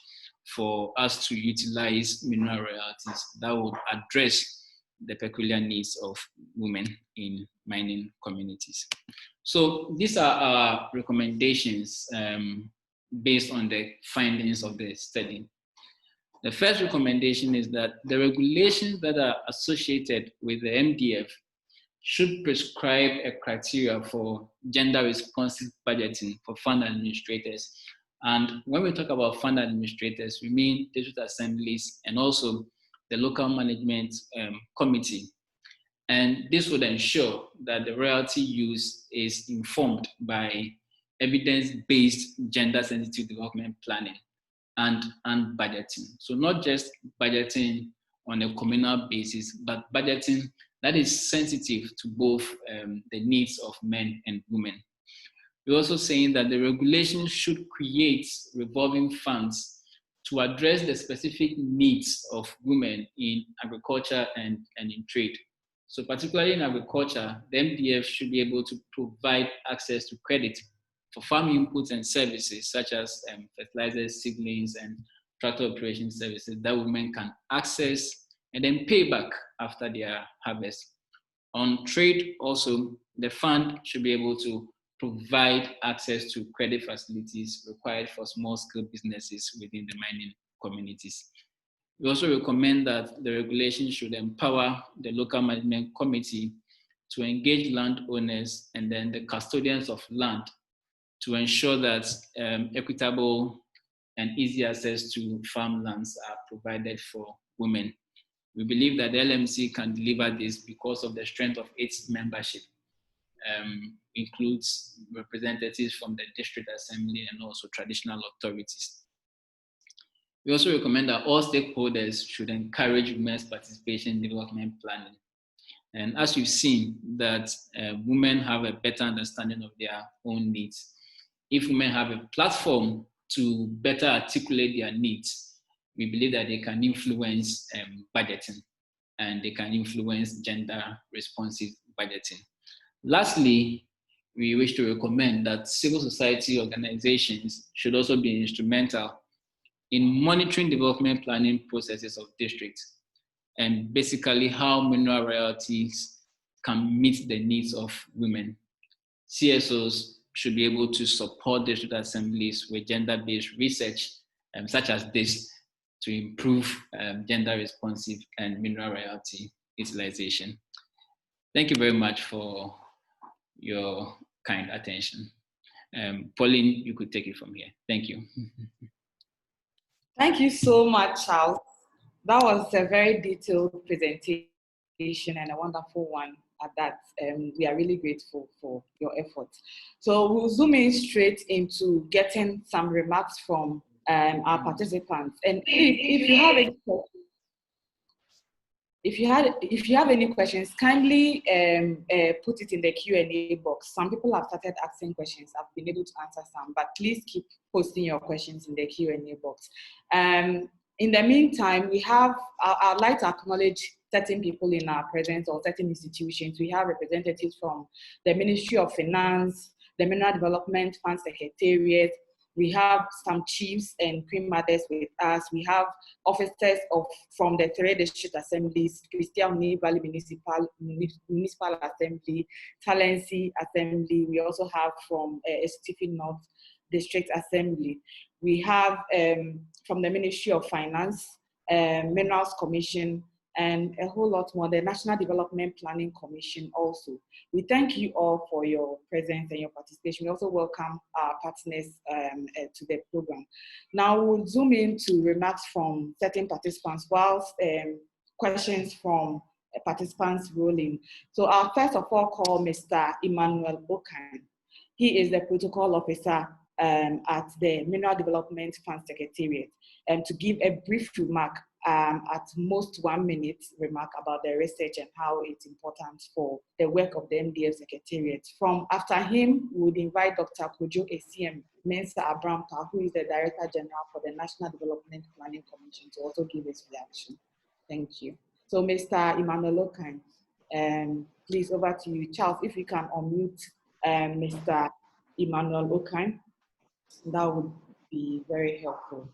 [SPEAKER 1] for us to utilize mineral royalties that would address the peculiar needs of women in mining communities. So these are our recommendations based on the findings of the study. The first recommendation is that the regulations that are associated with the MDF should prescribe a criteria for gender responsive budgeting for fund administrators. And when we talk about fund administrators, we mean district assemblies and also the local management committee. And this would ensure that the royalty use is informed by evidence-based gender-sensitive development planning and budgeting. So not just budgeting on a communal basis, but budgeting that is sensitive to both the needs of men and women. We're also saying that the regulations should create revolving funds to address the specific needs of women in agriculture and in trade. So particularly in agriculture, the MDF should be able to provide access to credit for farm inputs and services such as fertilizers, seedlings, and tractor operation services that women can access and then pay back after their harvest. On trade also, the fund should be able to provide access to credit facilities required for small-scale businesses within the mining communities. We also recommend that the regulation should empower the local management committee to engage landowners and then the custodians of land to ensure that equitable and easy access to farmlands are provided for women. We believe that the LMC can deliver this because of the strength of its membership. Includes representatives from the district assembly and also traditional authorities. We also recommend that all stakeholders should encourage women's participation in development planning. And as we've seen that women have a better understanding of their own needs. If women have a platform to better articulate their needs, we believe that they can influence budgeting and they can influence gender responsive budgeting. Lastly, we wish to recommend that civil society organizations should also be instrumental in monitoring development planning processes of districts and basically how mineral royalties can meet the needs of women. CSOs should be able to support district assemblies with gender-based research such as this to improve gender responsive and mineral royalty utilization. Thank you very much for your kind attention. Pauline, you could take it from here. Thank you.
[SPEAKER 2] Thank you so much, Charles. That was a very detailed presentation and a wonderful one at that. We are really grateful for your efforts. So we'll zoom in straight into getting some remarks from our participants. And if you have any questions, If you have any questions, kindly put it in the Q&A box. Some people have started asking questions. I've been able to answer some, but please keep posting your questions in the Q&A box. In the meantime, I'd like to acknowledge certain people in our presence or certain institutions. We have representatives from the Ministry of Finance, the Mineral Development Fund Secretariat. We have some chiefs and queen mothers with us. We have officers from the 3 district assemblies, Christian Valley Municipal Assembly, Talensi Assembly. We also have from Estifi North District Assembly. We have from the Ministry of Finance, Minerals Commission, and a whole lot more, the National Development Planning Commission also. We thank you all for your presence and your participation. We also welcome our partners to the program. Now we'll zoom into remarks from certain participants whilst questions from participants roll in. So I'll first of all call Mr. Emmanuel Okan. He is the protocol officer at the Mineral Development Fund Secretariat, to give a brief remark, at most 1 minute remark about the research and how it's important for the work of the MDF Secretariat. After him, we would invite Dr. Kojo ACEP Mensah Abrampa, who is the Director General for the National Development Planning Commission, to also give his reaction. Thank you. So Mr. Emmanuel Okan, please over to you. Charles, if you can unmute Mr. Emmanuel Okan, that would be very helpful.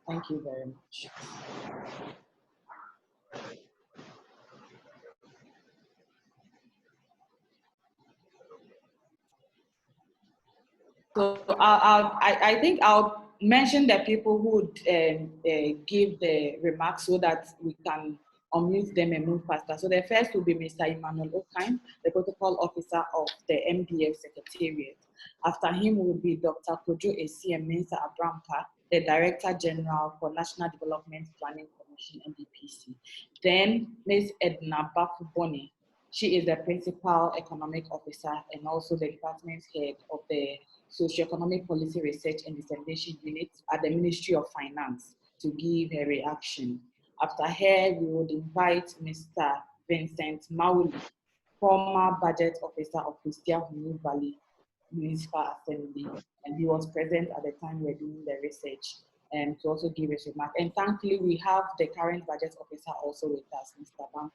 [SPEAKER 2] Thank you very much. So I think I'll mention the people who would give the remarks so that we can unmute them and move faster. So the first will be Mr. Emmanuel Okan, the protocol officer of the MDF Secretariat. After him will be Dr. Kojo ACEP Mensah Abrampa, the Director General for National Development Planning Commission, NDPC. Then Ms. Edna Bakuboni. She is the Principal Economic Officer and also the Department Head of the Socioeconomic Policy Research and Dissemination Unit at the Ministry of Finance, to give her reaction. After her, we would invite Mr. Vincent Mauli, former Budget Officer of Christian Valley Municipal Assembly, and he was present at the time we were doing the research, to also give his remark. And thankfully, we have the current Budget Officer also with us, Mr. Bampa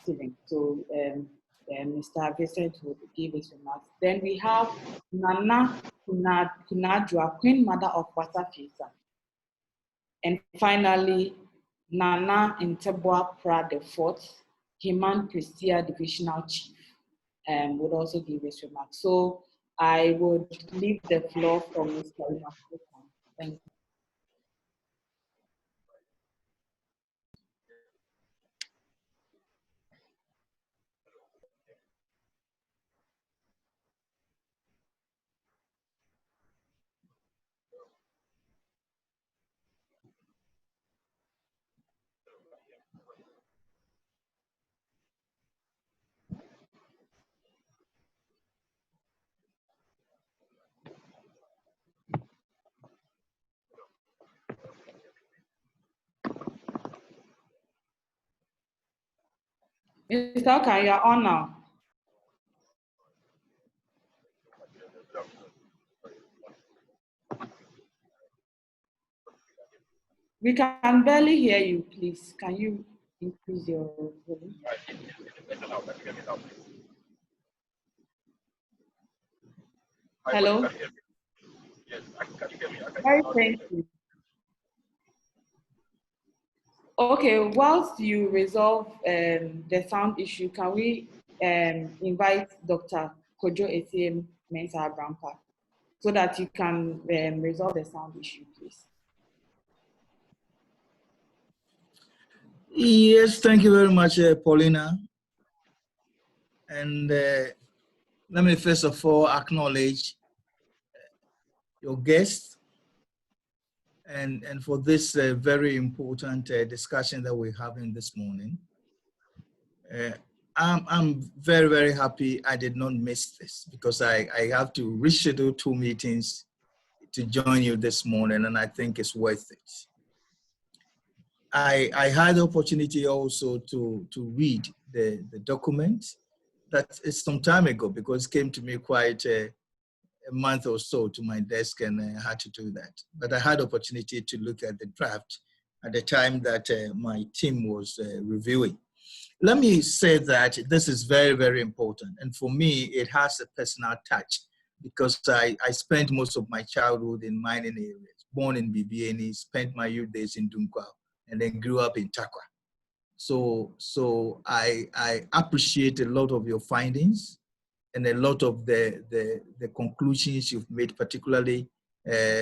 [SPEAKER 2] Steven. So Mr. Vincent would give his remarks. Then we have Nana Kunadua, Queen Mother of Wasafisa. And finally, Nana Nteboa Pra IV, Himan Prestia Divisional Chief, would also give his remarks. So I would leave the floor for Mr. Emmanuel. Thank you. Mr. Okan, you're on now. We can barely hear you, please. Can you increase your volume? Hello?
[SPEAKER 5] Yes, can you hear me?
[SPEAKER 2] Very thank you. Okay, whilst you resolve the sound issue, can we invite Dr. Kojo ACEP Mensah Abrampa so that you can resolve the sound issue, please?
[SPEAKER 6] Yes, thank you very much, Paulina. And let me first of all acknowledge your guests and for this very important discussion that we're having this morning. I'm very, very happy I did not miss this because I have to reschedule 2 meetings to join you this morning, and I think it's worth it. I had the opportunity also to read the document that is some time ago, because it came to me quite a month or so to my desk, and I had to do that. But I had the opportunity to look at the draft at the time that my team was reviewing. Let me say that this is very, very important. And for me, it has a personal touch, because I spent most of my childhood in mining areas, born in Bibiani, spent my youth days in Dunkwa, and then grew up in Takwa. So I appreciate a lot of your findings and a lot of the conclusions you've made, particularly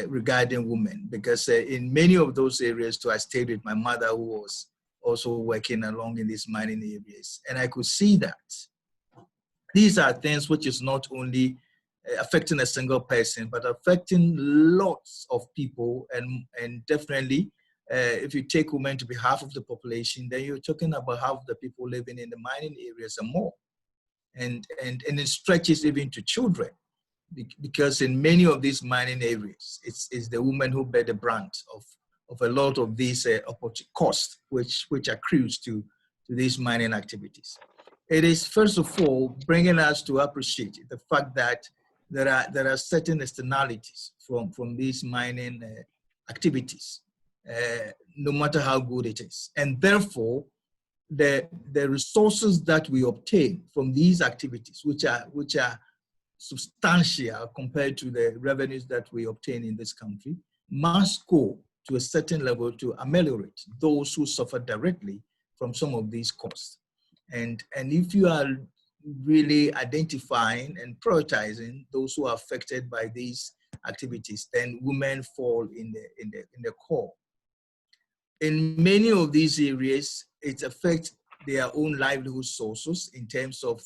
[SPEAKER 6] regarding women, because in many of those areas too, I stayed with my mother, who was also working along in these mining areas. And I could see that these are things which is not only affecting a single person, but affecting lots of people. And definitely, if you take women to be half of the population, then you're talking about half of the people living in the mining areas and more. And it stretches even to children, because in many of these mining areas, it's the women who bear the brunt of a lot of these costs which accrues to these mining activities. It is, first of all, bringing us to appreciate the fact that there are certain externalities from these mining activities, no matter how good it is. And therefore, the resources that we obtain from these activities, which are substantial compared to the revenues that we obtain in this country, must go to a certain level to ameliorate those who suffer directly from some of these costs. And if you are really identifying and prioritizing those who are affected by these activities, then women fall in the core. In many of these areas, it affects their own livelihood sources, in terms of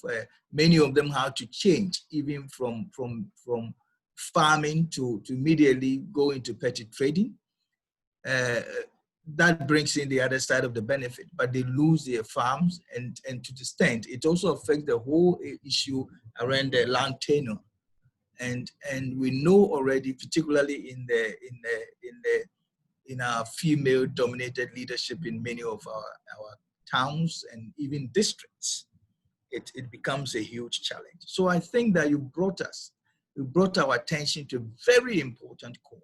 [SPEAKER 6] many of them have to change, even from farming to immediately go into petty trading. That brings in the other side of the benefit, but they lose their farms, and to the extent it also affects the whole issue around the land tenure. And we know already, particularly in our female-dominated leadership in many of our towns and even districts, it becomes a huge challenge. So I think that you brought our attention to a very important call.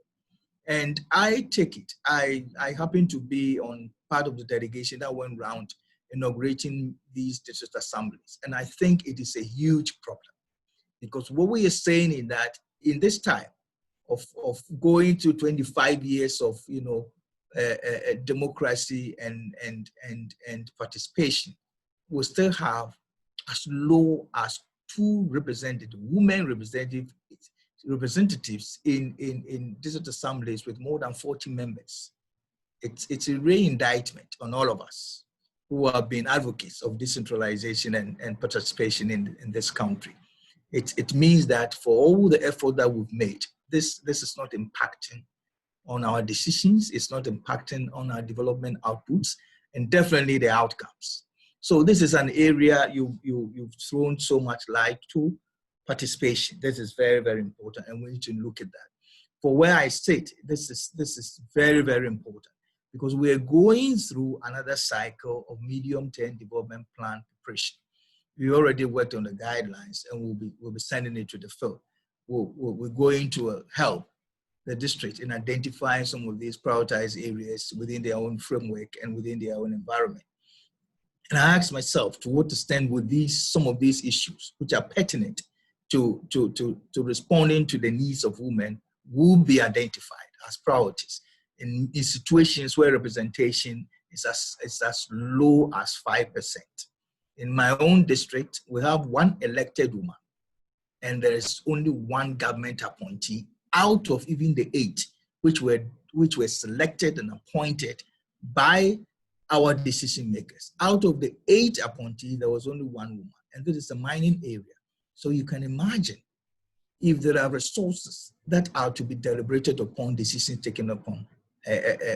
[SPEAKER 6] And I take it, I happen to be on part of the delegation that went around inaugurating these district assemblies. And I think it is a huge problem, because what we are saying is that in this time of going to 25 years of democracy and participation, we still have as low as 2 women representatives in district assemblies with more than 40 members. It's a re-indictment on all of us who have been advocates of decentralization and participation in this country. It means that for all the effort that we've made, this is not impacting on our decisions, it's not impacting on our development outputs, and definitely the outcomes. So this is an area you've thrown so much light to. Participation, this is very, very important, and we need to look at that. For where I sit, this is very, very important, because we are going through another cycle of medium-term development plan preparation. We already worked on the guidelines, and we'll be sending it to the field. We're going to help the district in identifying some of these prioritized areas within their own framework and within their own environment. And I asked myself, to what extent would some of these issues, which are pertinent to responding to the needs of women, will be identified as priorities in situations where representation is as low as 5%. In my own district, we have 1 elected woman, and there is only 1 government appointee out of even the 8 which were selected and appointed by our decision makers. Out of the 8 appointees, there was only 1 woman, and this is a mining area. So you can imagine, if there are resources that are to be deliberated upon, decisions taken upon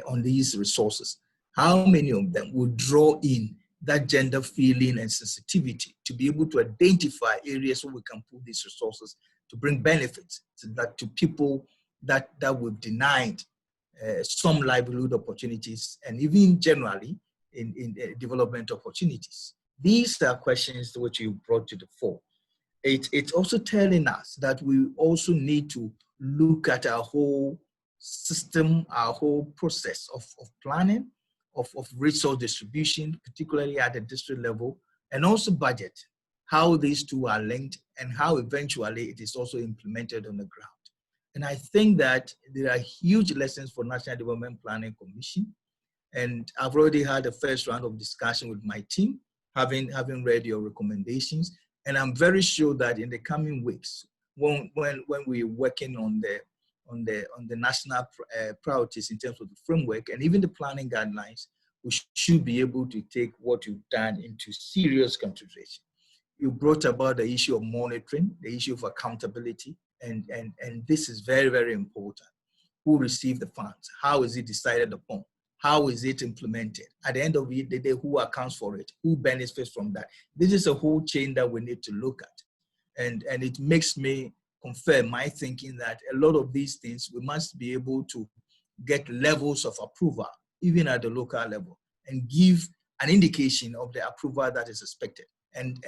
[SPEAKER 6] on these resources, how many of them will draw in that gender feeling and sensitivity to be able to identify areas where we can put these resources to bring benefits to people that we've denied some livelihood opportunities, and even generally in development opportunities. These are questions which you brought to the fore. It's also telling us that we also need to look at our whole system, our whole process of planning, of resource distribution, particularly at the district level, and also budget, how these two are linked and how eventually it is also implemented on the ground. And I think that there are huge lessons for National Development Planning Commission. And I've already had a first round of discussion with my team, having read your recommendations. And I'm very sure that in the coming weeks, when we're working on the national priorities in terms of the framework and even the planning guidelines, we should be able to take what you've done into serious consideration. You brought about the issue of monitoring, the issue of accountability, and this is very, very important. Who received the funds? How is it decided upon? How is it implemented? At the end of the day, who accounts for it? Who benefits from that? This is a whole chain that we need to look at. And it makes me confirm my thinking that a lot of these things, we must be able to get levels of approval, even at the local level, and give an indication of the approval that is expected. And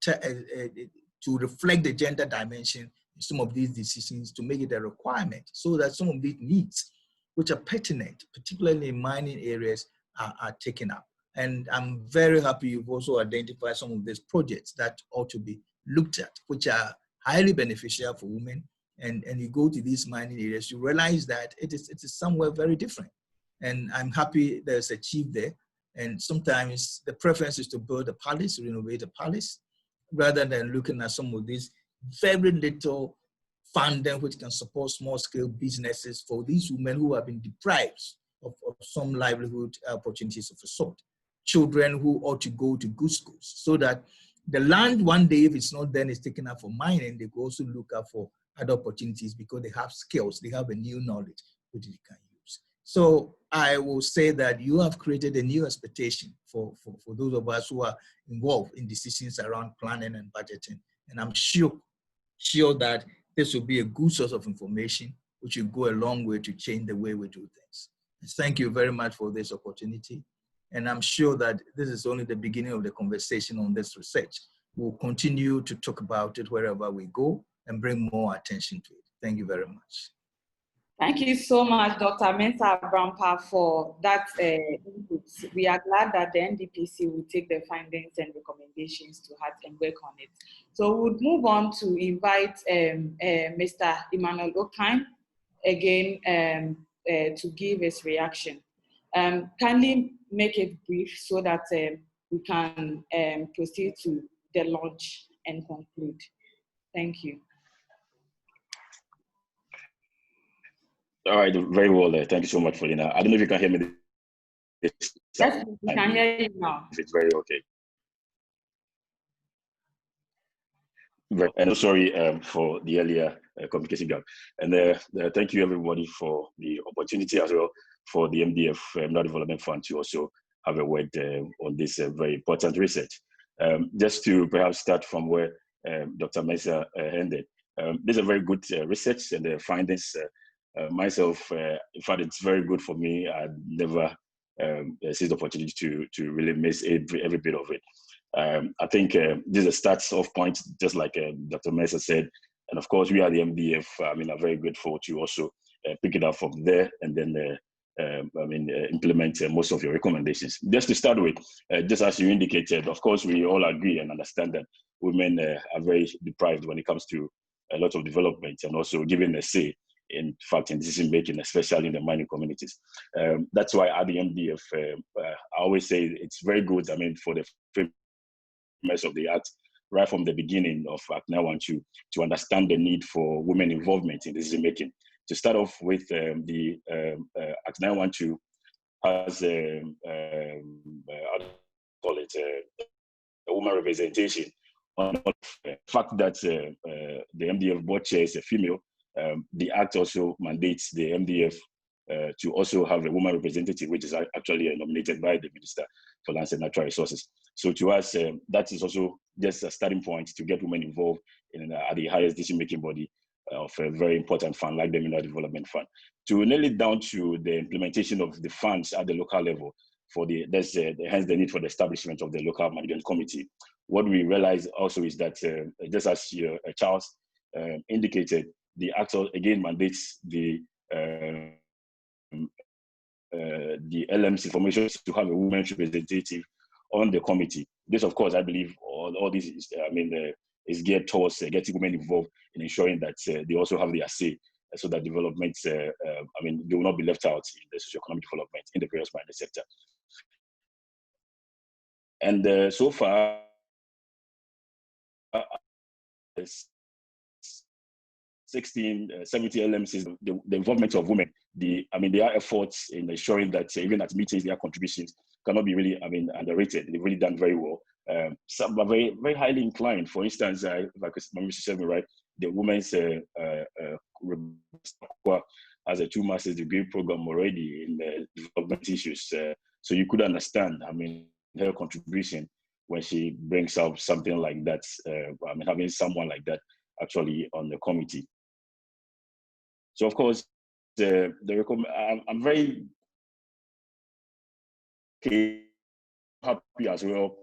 [SPEAKER 6] to reflect the gender dimension in some of these decisions, to make it a requirement so that some of these needs which are pertinent, particularly in mining areas, are taken up. And I'm very happy you've also identified some of these projects that ought to be looked at, which are highly beneficial for women. And you go to these mining areas, you realize that it is somewhere very different. And I'm happy there's achieved there. And sometimes the preference is to build a palace, renovate a palace, rather than looking at some of these very little funding which can support small-scale businesses for these women who have been deprived of some livelihood opportunities of a sort. Children who ought to go to good schools, so that the land one day, if it's not then, is taken up for mining, they can also look up for other opportunities because they have skills, they have a new knowledge which they can use. So I will say that you have created a new expectation for those of us who are involved in decisions around planning and budgeting. And I'm sure that this will be a good source of information, which will go a long way to change the way we do things. Thank you very much for this opportunity. And I'm sure that this is only the beginning of the conversation on this research. We'll continue to talk about it wherever we go and bring more attention to it. Thank you very much.
[SPEAKER 2] Thank you so much, Dr. Mensah Abrampa, for that input. We are glad that the NDPC will take the findings and recommendations to heart and work on it. So we'll move on to invite Mr. Emmanuel Okine again to give his reaction. Kindly make it brief so that we can proceed to the launch and conclude. Thank you.
[SPEAKER 5] All right, very well. Thank you so much, Felina. I don't know if you can hear me.
[SPEAKER 2] Yes, we can hear you now.
[SPEAKER 5] If it's very okay. And sorry for the earlier communication gap. And thank you everybody for the opportunity as well for the MDF Development Fund to also have a word on this very important research. Just to perhaps start from where Dr. Mensah ended. This is a very good research, and the findings myself, in fact, it's very good for me. I never seized the opportunity to really miss every bit of it. I think this is a start-off point, just like Dr. Mensah said. And of course, we are the MDF. I'm very grateful to also pick it up from there and then implement most of your recommendations. Just to start with, just as you indicated, of course, we all agree and understand that women are very deprived when it comes to a lot of development and also given a say, in fact, in decision making, especially in the mining communities. That's why at the MDF, I always say it's very good, for the framework of the Act, right from the beginning of Act 912, to understand the need for women involvement in decision making. To start off with, the Act 912 has a woman representation. On the fact that the MDF board chair is a female, the Act also mandates the MDF to also have a woman representative, which is actually nominated by the Minister for Lands and Natural Resources. So to us, that is also just a starting point to get women involved in at the highest decision-making body of a very important fund like the Mineral Development Fund. To nail it down to the implementation of the funds at the local level, hence the need for the establishment of the local management committee. What we realize also is that, just as Charles indicated, the Act again mandates the LM's information to have a women's representative on the committee. This, of course, I believe all this is, is geared towards getting women involved in ensuring that they also have their say, so that developments, they will not be left out in the socioeconomic development in the various mining sector. And so far, 70 LMCs, the involvement of women, their efforts in ensuring that even at meetings, their contributions cannot be really, underrated. They've really done very well. Some are very, very highly inclined. For instance, if I could remember right, the women's has a 2 master's degree program already in development issues. So you could understand, her contribution when she brings up something like that. Having someone like that actually on the committee. So of course, I'm very happy as well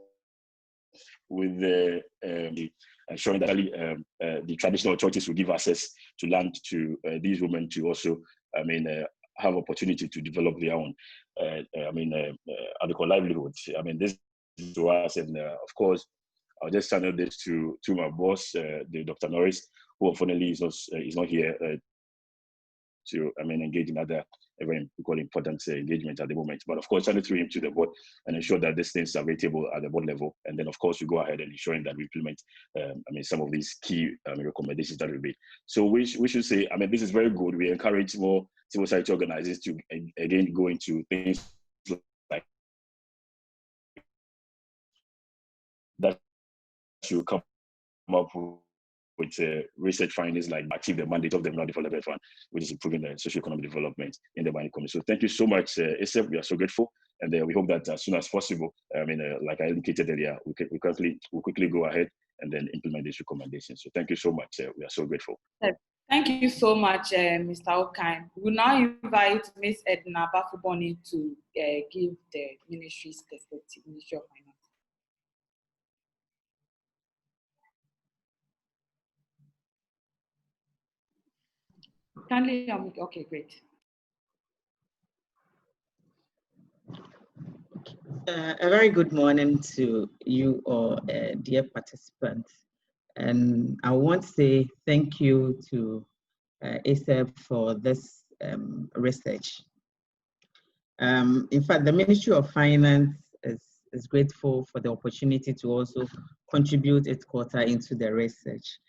[SPEAKER 5] with the ensuring that the traditional authorities will give access to land to these women to also, have opportunity to develop their own, livelihood. This is to us, and of course, I'll just channel this to my boss, the Dr. Norris, who unfortunately is not here to engage in other very important engagement at the moment. But of course, channel through him to the board and ensure that these things are available at the board level. And then of course, we go ahead and ensuring that we implement some of these key recommendations that we made. So we should say, this is very good. We encourage more civil society organizations to again go into things like that should come up with research findings like achieve the mandate of the Mineral Development Fund, which is improving the socio-economic development in the mining community. So thank you so much, ACEP. We are so grateful, and we hope that as soon as possible, like I indicated earlier, we'll quickly go ahead and then implement these recommendations. So thank you so much. We are so grateful.
[SPEAKER 2] Thank you so much, Mr. Okan. We'll now invite Ms. Edna Bafuboni to give the ministry's perspective, Ministry of Finance. Kindly, okay, great.
[SPEAKER 7] A very good morning to you all, dear participants. And I want to say thank you to ACEP for this research. In fact, the Ministry of Finance is grateful for the opportunity to also contribute its quota into the research.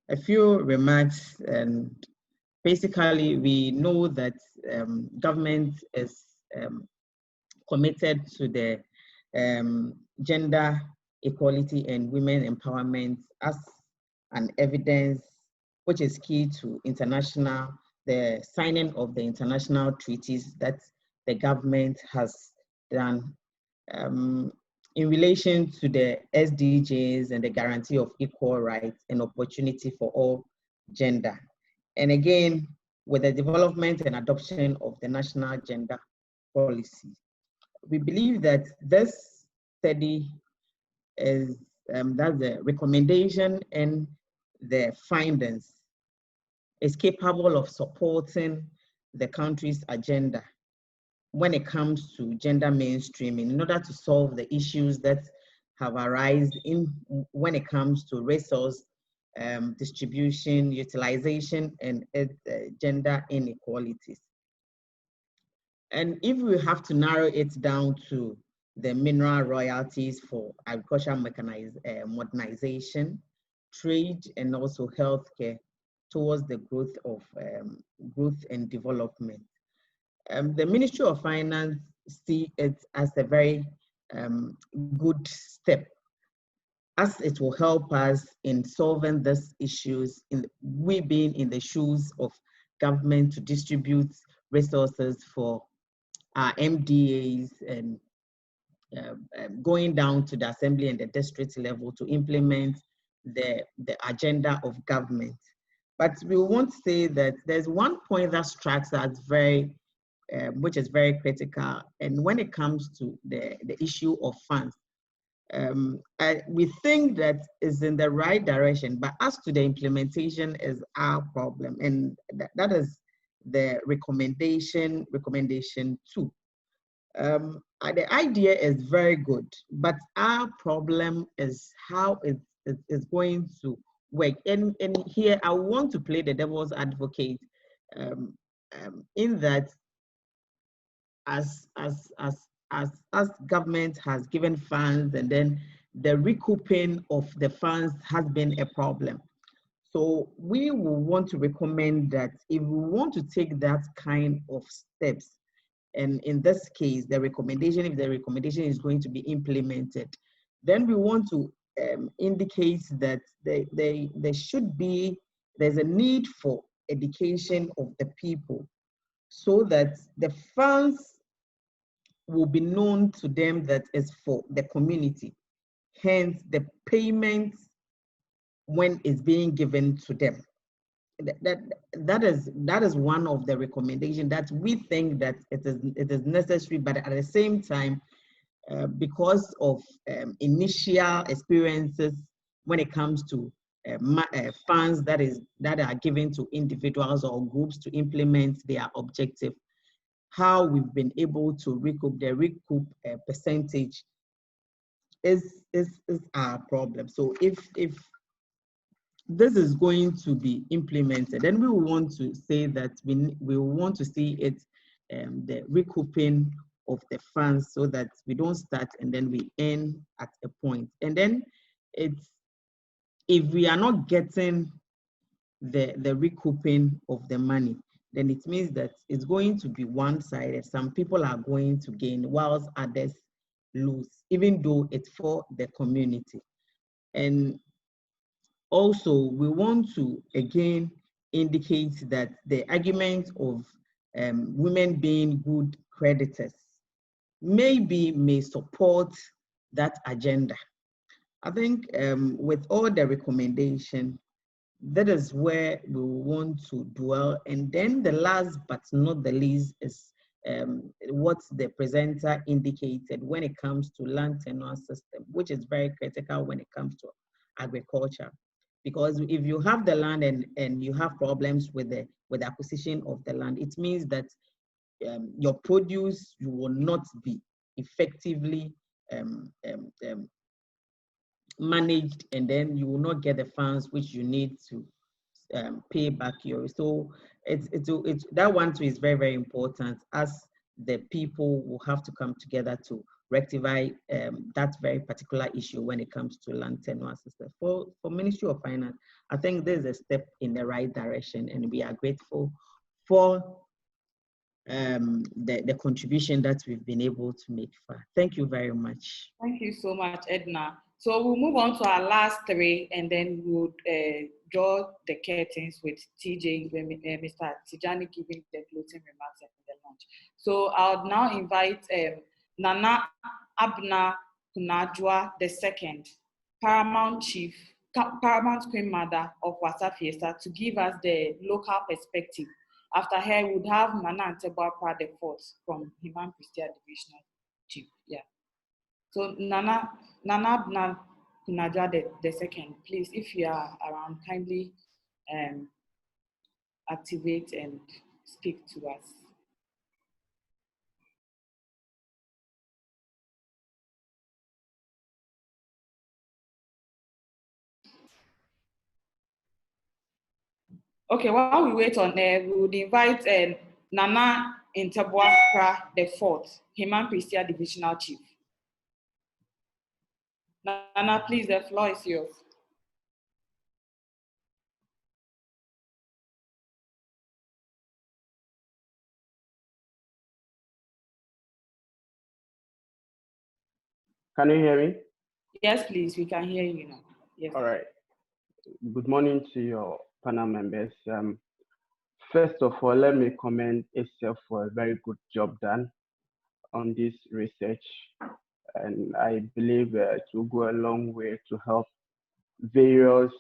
[SPEAKER 7] A few remarks, and basically we know that government is committed to the gender equality and women empowerment as an evidence which is key to the signing of the international treaties that the government has done in relation to the SDGs and the guarantee of equal rights and opportunity for all gender. And again, with the development and adoption of the national gender policy. We believe that this study is, that the recommendation and the findings is capable of supporting the country's agenda when it comes to gender mainstreaming in order to solve the issues that have arisen when it comes to resource distribution, utilization, and gender inequalities. And if we have to narrow it down to the mineral royalties for agricultural modernization, trade, and also healthcare towards the growth and development. The Ministry of Finance sees it as a very good step, as it will help us in solving these issues, we being in the shoes of government to distribute resources for our MDAs and going down to the assembly and the district level to implement the agenda of government. But we won't say that there's one point that strikes us which is very critical. And when it comes to the issue of funds, we think that is in the right direction, but as to the implementation is our problem. And that is the recommendation 2. The idea is very good, but our problem is how it is going to work. And here I want to play the devil's advocate in that as government has given funds, and then the recouping of the funds has been a problem. So we will want to recommend that if we want to take that kind of steps, and in this case, the recommendation, if the recommendation is going to be implemented, then we want to indicate that there's a need for education of the people, so that the funds will be known to them that is for the community. Hence, the payment when it's being given to them. That is one of the recommendations that we think that it is necessary, but at the same time, because of initial experiences when it comes to funds that are given to individuals or groups to implement their objective, how we've been able to recoup percentage is our problem. So if this is going to be implemented, then we will want to say that we want to see it, the recouping of the funds, so that we don't start and then we end at a point. And then if we are not getting the recouping of the money, then it means that it's going to be one-sided. Some people are going to gain whilst others lose, even though it's for the community. And also, we want to again indicate that the argument of women being good creditors may support that agenda. I think with all the recommendation, that is where we want to dwell. And then the last but not the least is what the presenter indicated when it comes to land tenure system, which is very critical when it comes to agriculture. Because if you have the land and you have problems with the acquisition of the land, it means that your produce, you will not be effectively managed, and then you will not get the funds which you need to pay back your. So that one too is very, very important, as the people will have to come together to rectify that very particular issue when it comes to land tenure system. For Ministry of Finance, I think this is a step in the right direction, and we are grateful for the contribution that we've been able to make. Thank you very much.
[SPEAKER 2] Thank you so much, Edna. So we'll move on to our last 3, and then we'll draw the curtains with TJ, Mr. Tijani giving the closing remarks and the launch. So I'll now invite Nana Abna Kunajwa II, Paramount Queen Mother of Wasa Fiesta, to give us the local perspective. After her, we would have Nana Antebua IV from Human Christian Divisional Chief. Yeah. So Nana Abna Kunajwa II, please, if you are around, kindly activate and speak to us. Okay, while we wait on air, we would invite Nana Antebua IV, Human Christian Divisional Chief. Nana, please, the floor is yours.
[SPEAKER 8] Can you hear me?
[SPEAKER 2] Yes, please, we can hear you now. Yes.
[SPEAKER 8] All right. Good morning to your panel members. First of all, let me commend ACEP for a very good job done on this research. And I believe it will go a long way to help various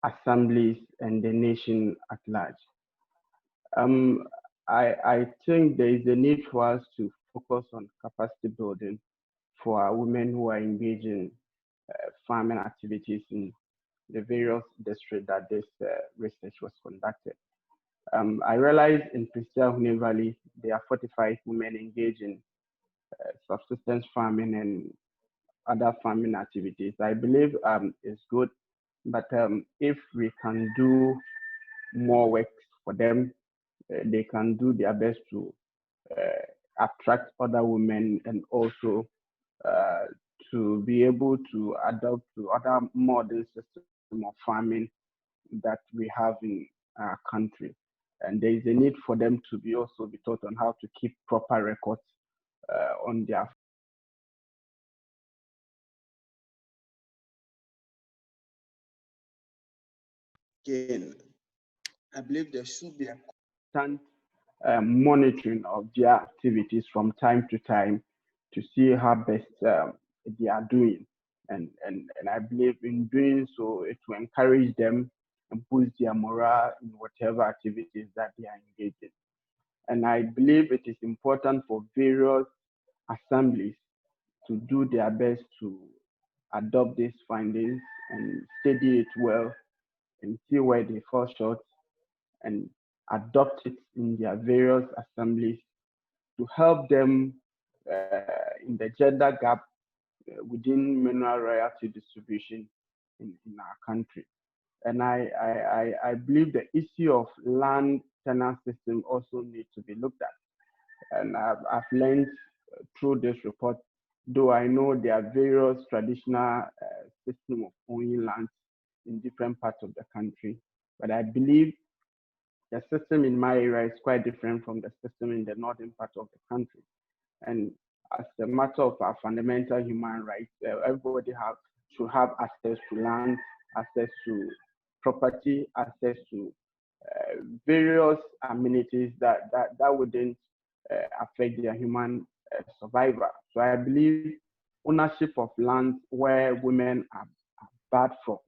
[SPEAKER 8] assemblies and the nation at large. I think there is a need for us to focus on capacity building for our women who are engaged in farming activities in the various districts that this research was conducted. I realize in Pristina Valley, there are 45 women engaged in subsistence farming and other farming activities. I believe it's good, but if we can do more work for them, they can do their best to attract other women and also to be able to adopt to other modern systems of farming that we have in our country. And there is a need for them to be also be taught on how to keep proper records on their. Again, I believe there should be a constant monitoring of their activities from time to time to see how best they are doing. And I believe in doing so, it will encourage them and boost their morale in whatever activities that they are engaged in. And I believe it is important for various assemblies to do their best to adopt these findings and study it well and see where they fall short and adopt it in their various assemblies to help them in the gender gap within mineral royalty distribution in our country. And I believe the issue of land tenure system also needs to be looked at. And I've learned through this report, though I know there are various traditional systems of owning land in different parts of the country, but I believe the system in my area is quite different from the system in the northern part of the country. And as a matter of our fundamental human rights, everybody should have access to land, access to property, access to various amenities that wouldn't affect their human survival. So I believe ownership of land where women are bad from,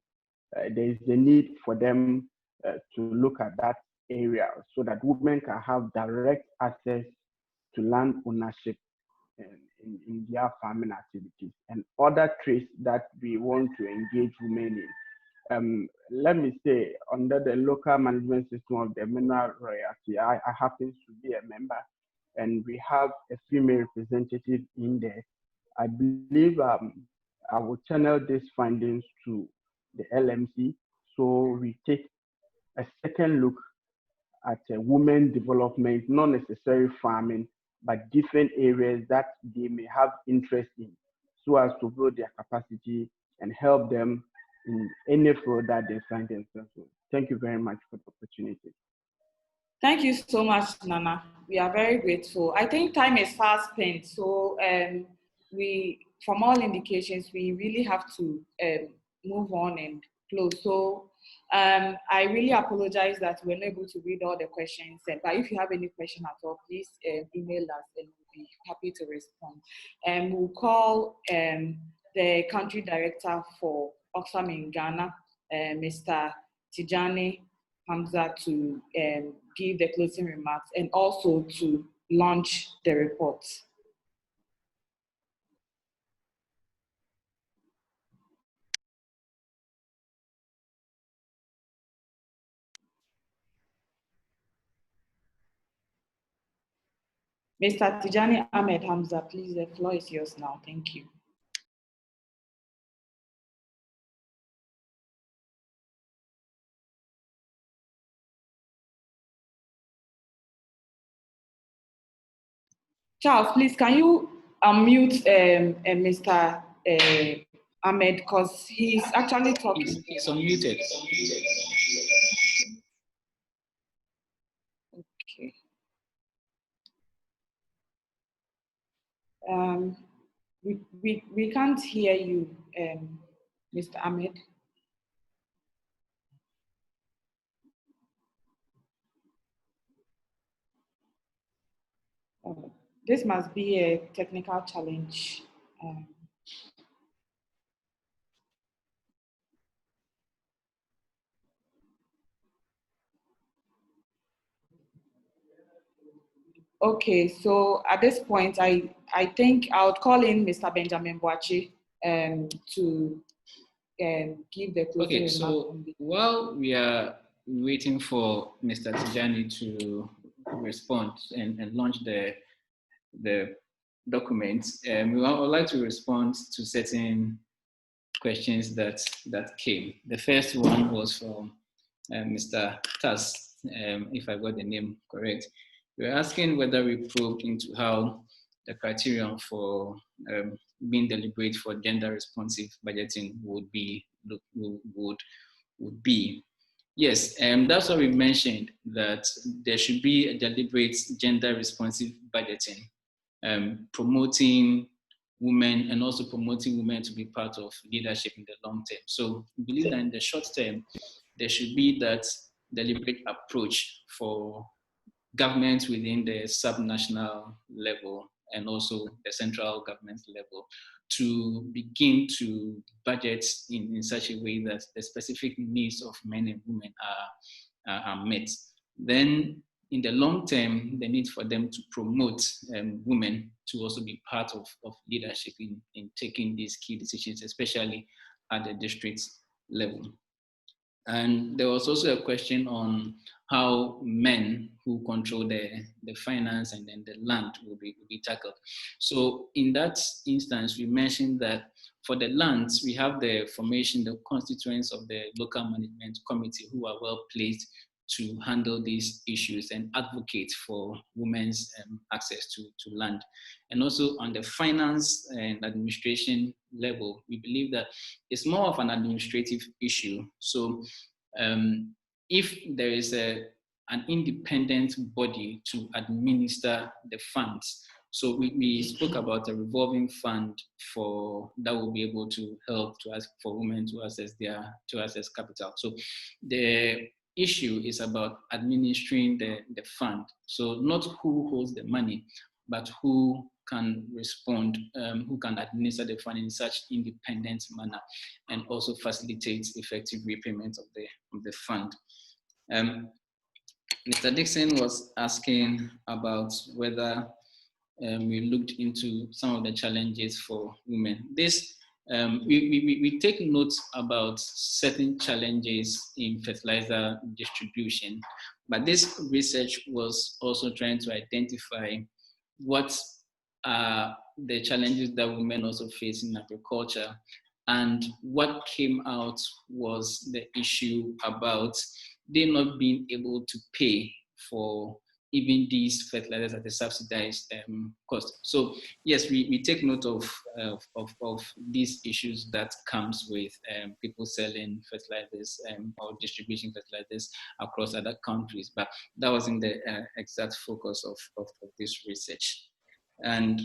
[SPEAKER 8] there is a need for them to look at that area so that women can have direct access to land ownership in their farming activities and other traits that we want to engage women in. Let me say, under the local management system of the mineral royalty, I happen to be a member, and we have a female representative in there. I believe I will channel these findings to the LMC so we take a second look at women development, not necessarily farming, but different areas that they may have interest in, so as to build their capacity and help them in any field that they find themselves in. Thank you very much for the opportunity.
[SPEAKER 2] Thank you so much, Nana. We are very grateful. I think time is fast spent, so from all indications, we really have to move on and close. So I really apologize that we're not able to read all the questions, but if you have any question at all, please email us and we'll be happy to respond. We'll call the country director for Oxfam in Ghana, Mr. Tijani Hamza, to give the closing remarks and also to launch the report. Mr. Tijani Ahmed Hamza, please, the floor is yours now. Thank you. Charles, please, can you unmute Mr. Ahmed, because he's actually talking.
[SPEAKER 1] He's unmuted.
[SPEAKER 2] Okay. We can't hear you, Mr. Ahmed. This must be a technical challenge. Okay, so at this point, I think I would call in Mr. Benjamin Boachi to give the closing
[SPEAKER 1] remarks. So while we are waiting for Mr. Tijani to respond and launch the documents, we would like to respond to certain questions that came. The first one was from Mr. Tas, if I got the name correct. We were asking whether we probed into how the criterion for being deliberate for gender responsive budgeting would be. Yes, that's what we mentioned, that there should be a deliberate gender responsive budgeting, promoting women and also promoting women to be part of leadership in the long term. So we believe that in the short term, there should be that deliberate approach for governments within the subnational level and also the central government level to begin to budget in such a way that the specific needs of men and women are met. Then in the long term, the need for them to promote women to also be part of leadership in taking these key decisions, especially at the district level. And there was also a question on how men who control the finance and then the land will be tackled. So in that instance, we mentioned that for the lands, we have the formation, the constituents of the local management committee who are well placed to handle these issues and advocate for women's access to land. And also on the finance and administration level, we believe that it's more of an administrative issue. So if there is an independent body to administer the funds, so we spoke about a revolving fund that will be able to help to ask for women to access capital. So the issue is about administering the fund. So not who holds the money, but who can respond, who can administer the fund in such independent manner and also facilitates effective repayment of the fund. Mr. Dixon was asking about whether we looked into some of the challenges for women. This we take notes about certain challenges in fertilizer distribution, but this research was also trying to identify what are the challenges that women also face in agriculture. And what came out was the issue about they not being able to pay for even these fertilizers at a subsidized cost. So yes, we take note of these issues that comes with people selling fertilizers or distributing fertilizers across other countries, but that wasn't the exact focus of this research. And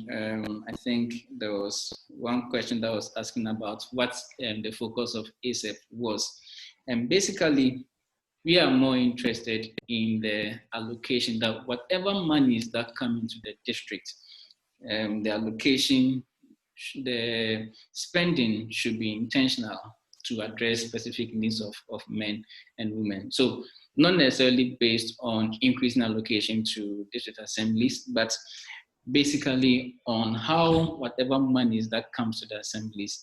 [SPEAKER 1] I think there was one question that was asking about what the focus of ACEP was. And basically, we are more interested in the allocation, that whatever monies that come into the district, the allocation, the spending should be intentional to address specific needs of men and women. So not necessarily based on increasing allocation to district assemblies, but basically on how whatever monies that comes to the assemblies,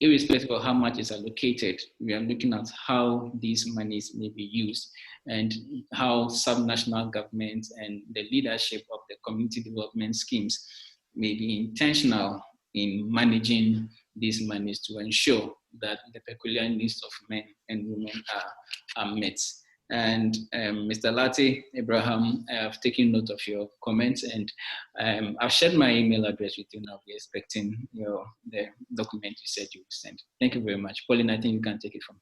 [SPEAKER 1] irrespective of how much is allocated, we are looking at how these monies may be used and how subnational governments and the leadership of the community development schemes may be intentional in managing these monies to ensure that the peculiar needs of men and women are met. And Mr. Lati Abraham, I have taken note of your comments, and I've shared my email address with you, and I'll be expecting the document you said you would send. Thank you very much. Pauline, I think you can take it from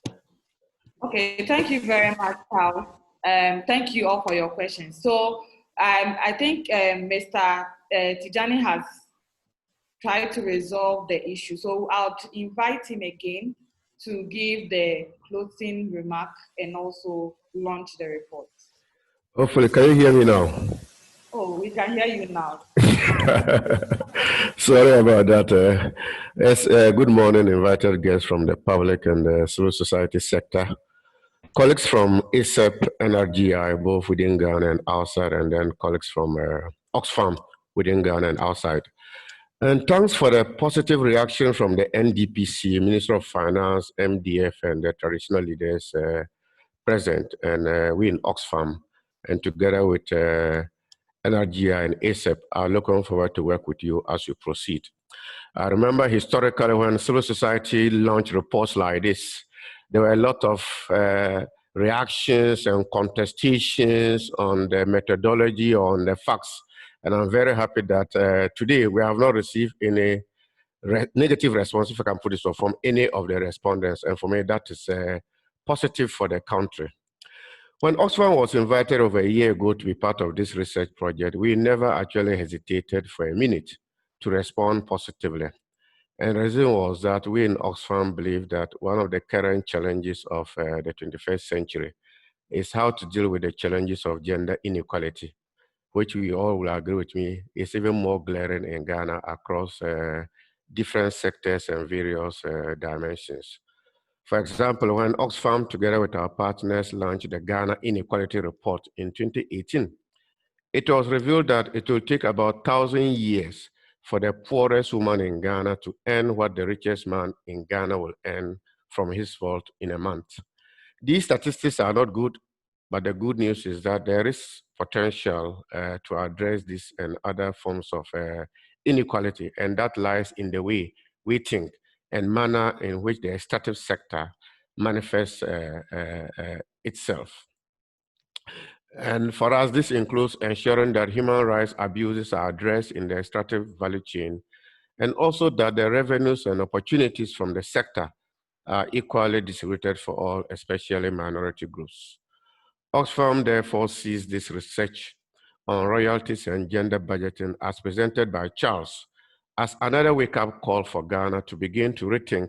[SPEAKER 1] here.
[SPEAKER 2] Okay, thank you very much, Carl. Thank you all for your questions. So I think Mr. Tijani has tried to resolve the issue. So I'll invite him again to give the closing remark and also launch the report.
[SPEAKER 9] Hopefully, can you hear me now?
[SPEAKER 2] Oh, we can hear you now.
[SPEAKER 9] Sorry about that. Yes, good morning, invited guests from the public and the civil society sector. colleagues from ACEP, NRGI, both within Ghana and outside, and then colleagues from Oxfam within Ghana and outside. And thanks for the positive reaction from the NDPC, Minister of Finance, MDF, and the traditional leaders present, and we in Oxfam, and together with NRGI and ACEP, are looking forward to work with you as you proceed. I remember historically when civil society launched reports like this, there were a lot of reactions and contestations on the methodology, on the facts. And I'm very happy that today we have not received any negative response, if I can put it so, from any of the respondents. And for me, that is positive for the country. When Oxfam was invited over a year ago to be part of this research project, we never actually hesitated for a minute to respond positively. And the reason was that we in Oxfam believe that one of the current challenges of the 21st century is how to deal with the challenges of gender inequality, which we all will agree with me is even more glaring in Ghana across different sectors and various dimensions. For example, when Oxfam, together with our partners, launched the Ghana Inequality Report in 2018, it was revealed that it will take about 1,000 years for the poorest woman in Ghana to earn what the richest man in Ghana will earn from his vault in a month. These statistics are not good, but the good news is that there is potential to address this and other forms of inequality, and that lies in the way we think and manner in which the extractive sector manifests itself. And for us, this includes ensuring that human rights abuses are addressed in the extractive value chain, and also that the revenues and opportunities from the sector are equally distributed for all, especially minority groups. Oxfam therefore sees this research on royalties and gender budgeting as presented by Charles as another wake-up call for Ghana to begin to rethink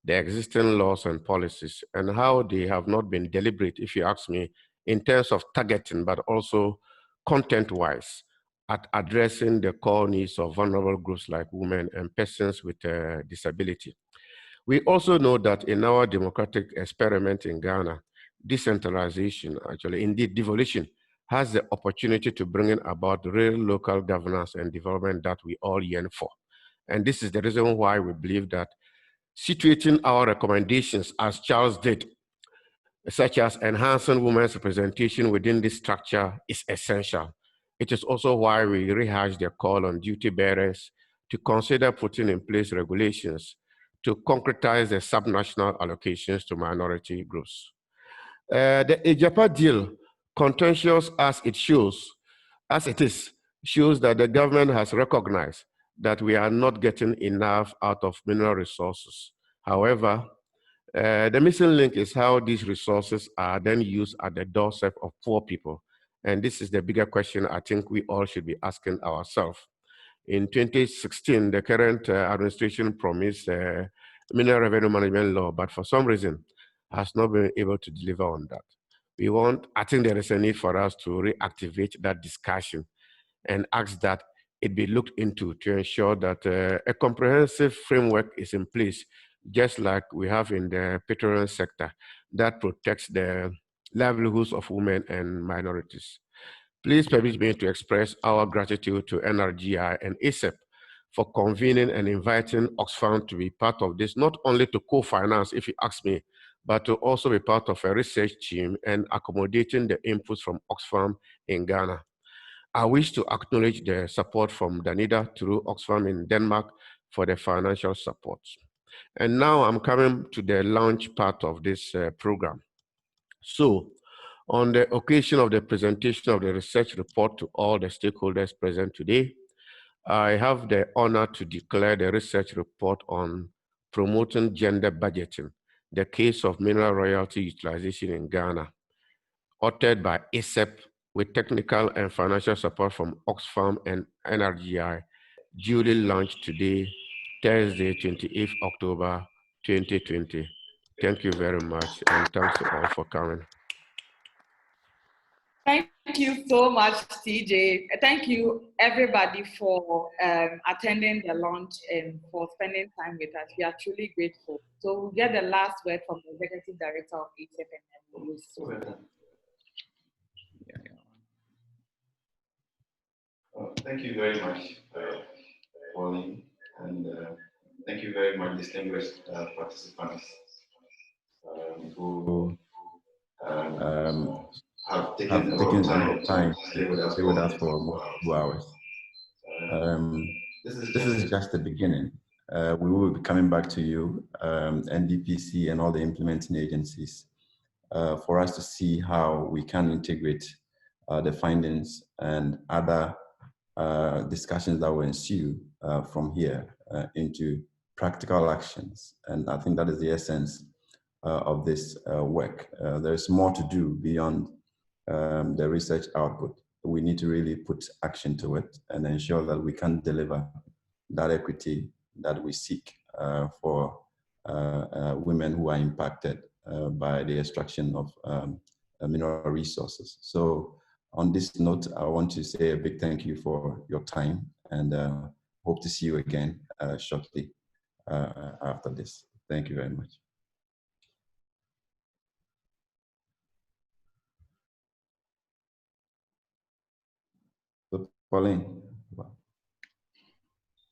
[SPEAKER 9] the existing laws and policies and how they have not been deliberate, if you ask me, in terms of targeting, but also content-wise at addressing the core needs of vulnerable groups like women and persons with disability. We also know that in our democratic experiment in Ghana, decentralization, actually, indeed devolution, has the opportunity to bring in about real local governance and development that we all yearn for. And this is the reason why we believe that situating our recommendations, as Charles did, such as enhancing women's representation within this structure, is essential. It is also why we rehash the call on duty bearers to consider putting in place regulations to concretize the subnational allocations to minority groups. The ACEP deal, contentious as it is, shows that the government has recognized that we are not getting enough out of mineral resources. However, the missing link is how these resources are then used at the doorstep of poor people. And this is the bigger question I think we all should be asking ourselves. In 2016, the current administration promised mineral revenue management law, but for some reason has not been able to deliver on that. I think there is a need for us to reactivate that discussion and ask that it be looked into to ensure that a comprehensive framework is in place, just like we have in the petroleum sector, that protects the livelihoods of women and minorities. Please permit me to express our gratitude to NRGI and ACEP for convening and inviting Oxfam to be part of this, not only to co-finance, if you ask me, but to also be part of a research team and accommodating the inputs from Oxfam in Ghana. I wish to acknowledge the support from Danida through Oxfam in Denmark for the financial support. And now I'm coming to the launch part of this program. So, on the occasion of the presentation of the research report to all the stakeholders present today, I have the honor to declare the research report on promoting gender budgeting, the case of mineral royalty utilization in Ghana, authored by ACEP with technical and financial support from Oxfam and NRGI, duly launched today, Thursday, 28th October, 2020. Thank you very much, and thanks to all for coming.
[SPEAKER 2] Thank Thank you so much, TJ. Thank you, everybody, for attending the launch and for spending time with us. We are truly grateful. So we'll get the last word from the Executive Director of ACEP and then
[SPEAKER 3] Thank you very much, Pauline, and thank you very much, distinguished participants who have taken a lot of time to stay with us for almost 2 hours. This is just the beginning. We will be coming back to you, NDPC and all the implementing agencies, for us to see how we can integrate the findings and other discussions that will ensue from here into practical actions. And I think that is the essence of this work. There's more to do beyond the research output. We need to really put action to it and ensure that we can deliver that equity that we seek for women who are impacted by the extraction of mineral resources. So on this note, I want to say a big thank you for your time and hope to see you again shortly after this. Thank you very much. So, Pauline.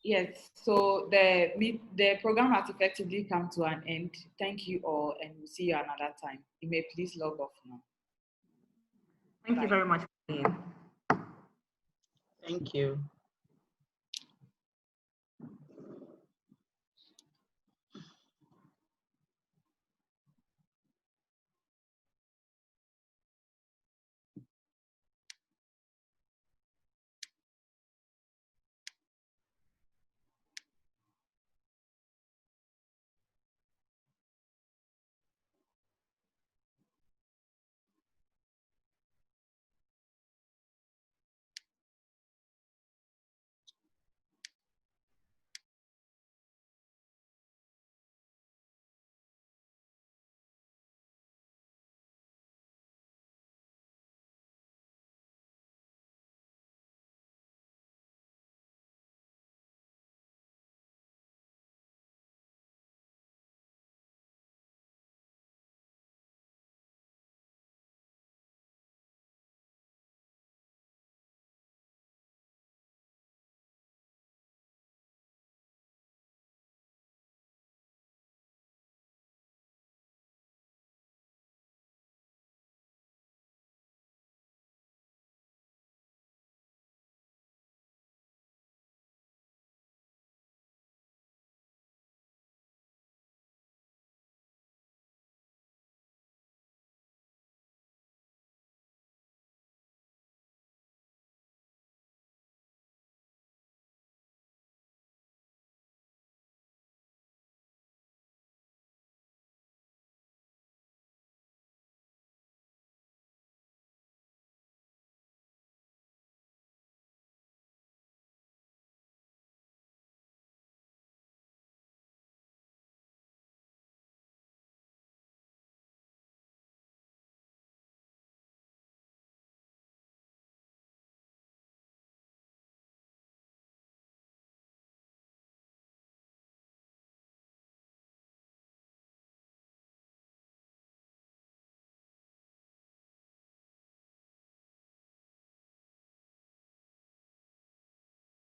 [SPEAKER 2] yes, so the program has effectively come to an end. Thank you all, and we'll see you another time. You may please log off now.
[SPEAKER 4] Thank you very much.
[SPEAKER 7] Thank you.